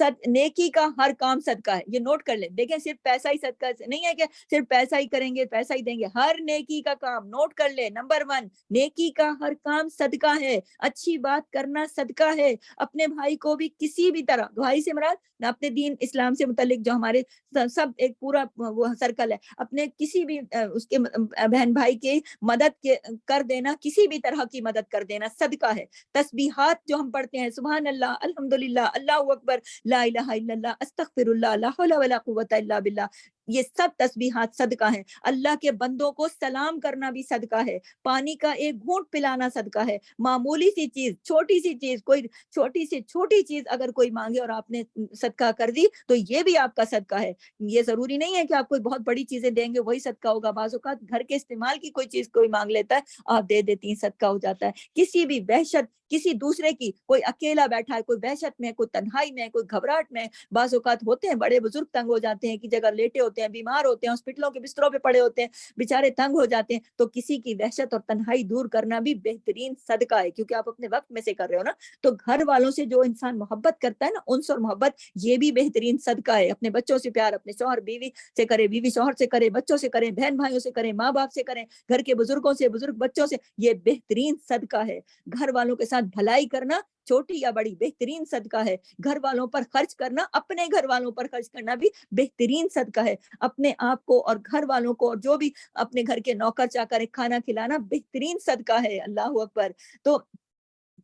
نیکی کا ہر کام صدقہ ہے. یہ نوٹ کر لیں. دیکھیں صرف پیسہ ہی صدقہ نہیں ہے کہ صرف پیسہ ہی کریں گے پیسہ ہی دیں گے. ہر نیکی کا کام نوٹ کر لیں. نمبر 1 نیکی کا ہر کام صدقہ ہے. اچھی بات کرنا صدقہ ہے. اپنے بھائی کو بھی کسی بھی طرح, بھائی سے مراد اپنے دین اسلام سے متعلق جو ہمارے سب ایک پورا وہ سرکل ہے, اپنے کسی بھی اس کے بہن بھائی کی مدد کر دینا, کسی بھی طرح کی مدد کر دینا صدقہ ہے. تسبیحات جو ہم پڑھتے ہیں, سبحان اللہ, الحمدللہ, اللہ اکبر, لا الہ الا اللہ, استغفر اللہ, لا حول ولا قوت الا باللہ, یہ سب تسبیحات صدقہ ہیں. اللہ کے بندوں کو سلام کرنا بھی صدقہ ہے. پانی کا ایک گھونٹ پلانا صدقہ ہے. معمولی سی چیز, چھوٹی سی چیز, کوئی چھوٹی سے چھوٹی چیز اگر کوئی مانگے اور آپ نے صدقہ کر دی تو یہ بھی آپ کا صدقہ ہے. یہ ضروری نہیں ہے کہ آپ کوئی بہت بڑی چیزیں دیں گے وہی صدقہ ہوگا. بعض اوقات گھر کے استعمال کی کوئی چیز کوئی مانگ لیتا ہے, آپ دے دیتی ہیں, صدقہ ہو جاتا ہے. کسی بھی وحشت, کسی دوسرے کی, کوئی اکیلا بیٹھا ہے, کوئی وحشت میں, کوئی تنہائی میں, کوئی گھبراہٹ میں, بعض اوقات ہوتے ہیں بڑے بزرگ تنگ ہو جاتے ہیں کہ جگہ لیٹے ہوتے ہیں, بیمار ہوتے ہیں, ہاسپٹلوں کے بستروں پہ پڑے ہوتے ہیں, بیچارے تنگ ہو جاتے ہیں, تو کسی کی وحشت اور تنہائی دور کرنا بھی بہترین صدقہ ہے, کیونکہ آپ اپنے وقت میں سے کر رہے ہو نا. تو گھر والوں سے جو انسان محبت کرتا ہے نا, انس اور محبت, یہ بھی بہترین صدقہ ہے. اپنے بچوں سے پیار, اپنے شوہر بیوی سے کرے, بیوی شوہر سے کرے, بچوں سے کریں, بہن بھائیوں سے کریں, ماں باپ سے کریں, گھر کے بزرگوں سے, بزرگ بچوں سے, یہ بہترین صدقہ ہے. گھر والوں کے ساتھ بھلائی کرنا, چھوٹی یا بڑی, بہترین صدقہ ہے. گھر والوں پر خرچ کرنا, اپنے گھر والوں پر خرچ کرنا بھی بہترین صدقہ ہے. اپنے آپ کو اور گھر والوں کو اور جو بھی اپنے گھر کے نوکر چاکر کھانا کھلانا بہترین صدقہ ہے. اللہ اکبر. تو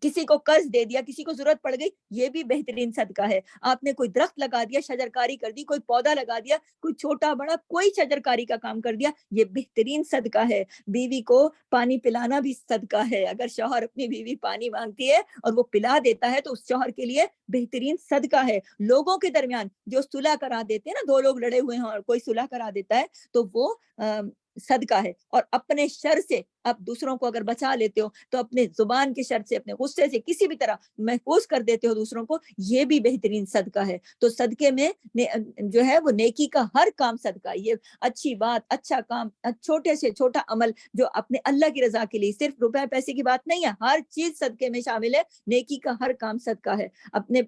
کسی کو قرض دے دیا, کسی کو ضرورت پڑ گئی, یہ بھی بہترین صدقہ ہے. آپ نے کوئی درخت لگا دیا, شجرکاری کر دی, کوئی پودا لگا دیا, کوئی چھوٹا بڑا کوئی شجرکاری کا کام کر دیا, یہ بہترین صدقہ ہے. بیوی کو پانی پلانا بھی صدقہ ہے. اگر شوہر اپنی بیوی پانی مانگتی ہے اور وہ پلا دیتا ہے تو اس شوہر کے لیے بہترین صدقہ ہے. لوگوں کے درمیان جو صلح کرا دیتے ہیں نا, 2 لوگ لڑے ہوئے ہیں اور کوئی صلح کرا دیتا ہے تو وہ صدقہ ہے. اور اپنے شر سے آپ دوسروں کو اگر بچا لیتے ہو تو اپنے زبان کے شر سے, اپنے غصے سے کسی بھی طرح محفوظ کر دیتے ہو دوسروں کو, یہ بھی بہترین صدقہ ہے. تو صدقے میں جو ہے وہ نیکی کا ہر کام صدقہ. یہ اچھی بات, اچھا کام, چھوٹے سے چھوٹا عمل جو اپنے اللہ کی رضا کے لیے, صرف روپے پیسے کی بات نہیں ہے, ہر چیز صدقے میں شامل ہے. نیکی کا ہر کام صدقہ ہے. اپنے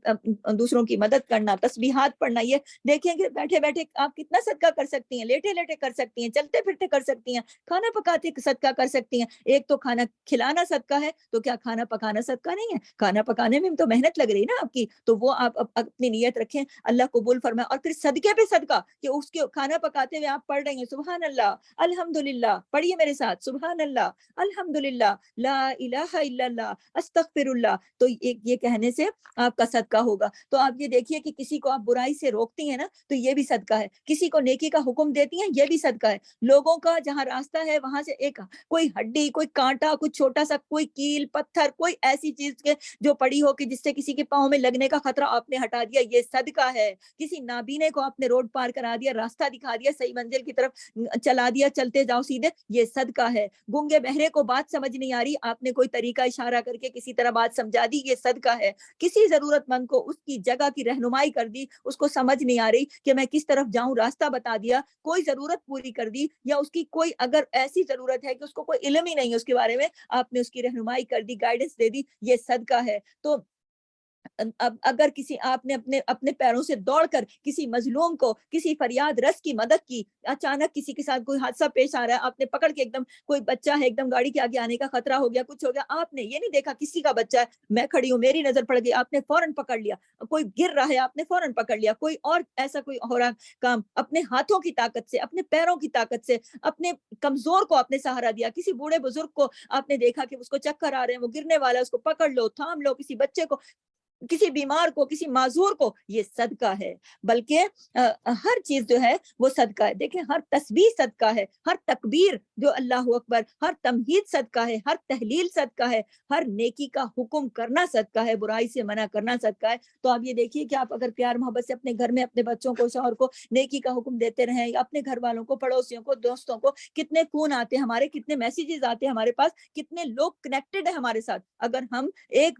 دوسروں کی مدد کرنا, تسبیحات پڑھنا, یہ دیکھیں کہ بیٹھے بیٹھے آپ کتنا صدقہ کر سکتی ہیں, لیٹے لیٹے کر سکتی ہیں, چلتے پھرتے کر سکتی ہیں, کھانا پکاتے صدقہ کر سکتی ہیں. ایک تو کھانا کھلانا صدقہ ہے, تو کیا کھانا پکانا صدقہ نہیں ہے؟ کھانا پکانے میں تو محنت لگ رہی نا آپ کی, تو وہ آپ اپنی نیت رکھیں, اللہ قبول فرمائے. اور پھر صدقے پہ صدقہ, کہ اس کے کھانا پکاتے ہوئے آپ پڑھ رہی ہیں سبحان اللہ, الحمدللہ, پڑھیے میرے ساتھ, سبحان اللہ, الحمدللہ, لا الہ الا اللہ, استغفر اللہ, تو یہ کہنے سے آپ کا صدقہ ہوگا. تو آپ یہ دیکھیے کہ کسی کو آپ برائی سے روکتی ہیں نا, تو یہ بھی صدقہ ہے. کسی کو نیکی کا حکم دیتی ہیں, یہ بھی صدقہ ہے. لوگوں کا جہاں راستہ ہے وہاں سے ایک کوئی ہڈی, کوئی کانٹا, کوئی چھوٹا سا کوئی کیل پتھر, کوئی ایسی چیز کے جو پڑی ہو کہ جس سے کسی کے پاؤں میں لگنے کا خطرہ, آپ نے ہٹا دیا, یہ صدقہ ہے. کسی نابینے کو آپ نے روڈ پار کرا دیا, راستہ دکھا دیا, صحیح منزل کی طرف چلا دیا, چلتے جاؤ سیدھے, یہ صدقہ ہے. گونگے بہرے کو بات سمجھ نہیں آ رہی, آپ نے کوئی طریقہ اشارہ کر کے کسی طرح بات سمجھا دی, یہ صدقہ ہے. کسی ضرورت مند کو اس کی جگہ کی رہنمائی کر دی, اس کو سمجھ نہیں آ رہی کہ میں کس طرف جاؤں, راستہ بتا دیا, کوئی ضرورت پوری کر دی, یا اس کی کوئی اگر ایسی ضرورت ہے کہ اس کو کوئی علم ہی نہیں ہے اس کے بارے میں, آپ نے اس کی رہنمائی کر دی, گائیڈنس دے دی, یہ صدقہ ہے. تو اب اگر کسی آپ نے اپنے پیروں سے دوڑ کر کسی مظلوم کو, کسی فریاد رس کی مدد کی, اچانک کسی کے ساتھ کوئی حادثہ پیش آ رہا ہے, آپ نے پکڑ کے, ایک دم کوئی بچہ ہے ایک دم گاڑی کے آگے آنے کا خطرہ ہو گیا, کچھ ہو گیا, آپ نے یہ نہیں دیکھا کسی کا بچہ ہے, میں کھڑی ہوں, میری نظر پڑ گئی, آپ نے فوراً پکڑ لیا. کوئی گر رہا ہے, آپ نے فوراً پکڑ لیا. کوئی اور ایسا کوئی ہو رہا کام, اپنے ہاتھوں کی طاقت سے, اپنے پیروں کی طاقت سے, اپنے کمزور کو آپ نے سہارا دیا. کسی بوڑھے بزرگ کو آپ نے دیکھا کہ اس کو چکر آ رہے ہیں, وہ گرنے والا ہے, اس کو پکڑ لو, تھام لو. کسی بچے کو, کسی بیمار کو, کسی معذور کو, یہ صدقہ ہے. بلکہ ہر چیز جو ہے وہ صدقہ ہے. دیکھیں ہر تسبیح صدقہ ہے, ہر تکبیر جو اللہ اکبر, ہر تمہید صدقہ ہے, ہر تحلیل صدقہ ہے, ہر نیکی کا حکم کرنا صدقہ ہے, برائی سے منع کرنا صدقہ ہے. تو آپ یہ دیکھیے کہ آپ اگر پیار محبت سے اپنے گھر میں اپنے بچوں کو, شوہر کو نیکی کا حکم دیتے رہیں, اپنے گھر والوں کو, پڑوسیوں کو, دوستوں کو, کتنے فون آتے ہیں ہمارے, کتنے میسیجز آتے ہیں ہمارے پاس, کتنے لوگ کنیکٹڈ ہیں ہمارے ساتھ. اگر ہم ایک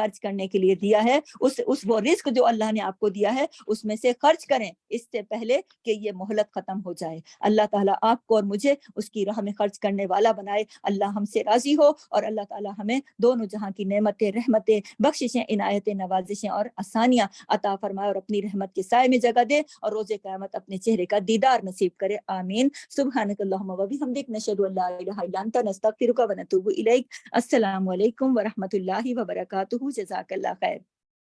خرچ کرنے کے لیے دیا ہے، اس وہ رزق جو اللہ نے آپ کو دیا ہے اس میں سے خرچ کریں اس سے پہلے کہ یہ مہلت ختم ہو جائے۔ اللہ تعالیٰ آپ کو اور مجھے اس کی راہ میں خرچ کرنے والا بنائے، اللہ ہم سے راضی ہو، اور اللہ تعالیٰ ہمیں دونوں جہاں کی نعمتیں، رحمتیں، بخششیں، عنایتیں، نوازشیں اور آسانیاں عطا فرمائے، اور اپنی رحمت کے سائے میں جگہ دے، اور روز قیامت اپنے چہرے کا دیدار نصیب کرے، آمین۔ سبحانک اللہم و بحمدک، نشہد ان لا الہ الا انت، نستغفرک و نتوب الیک۔ السلام علیکم ورحمۃ اللہ وبرکاتہ، جزاک اللہ خیر۔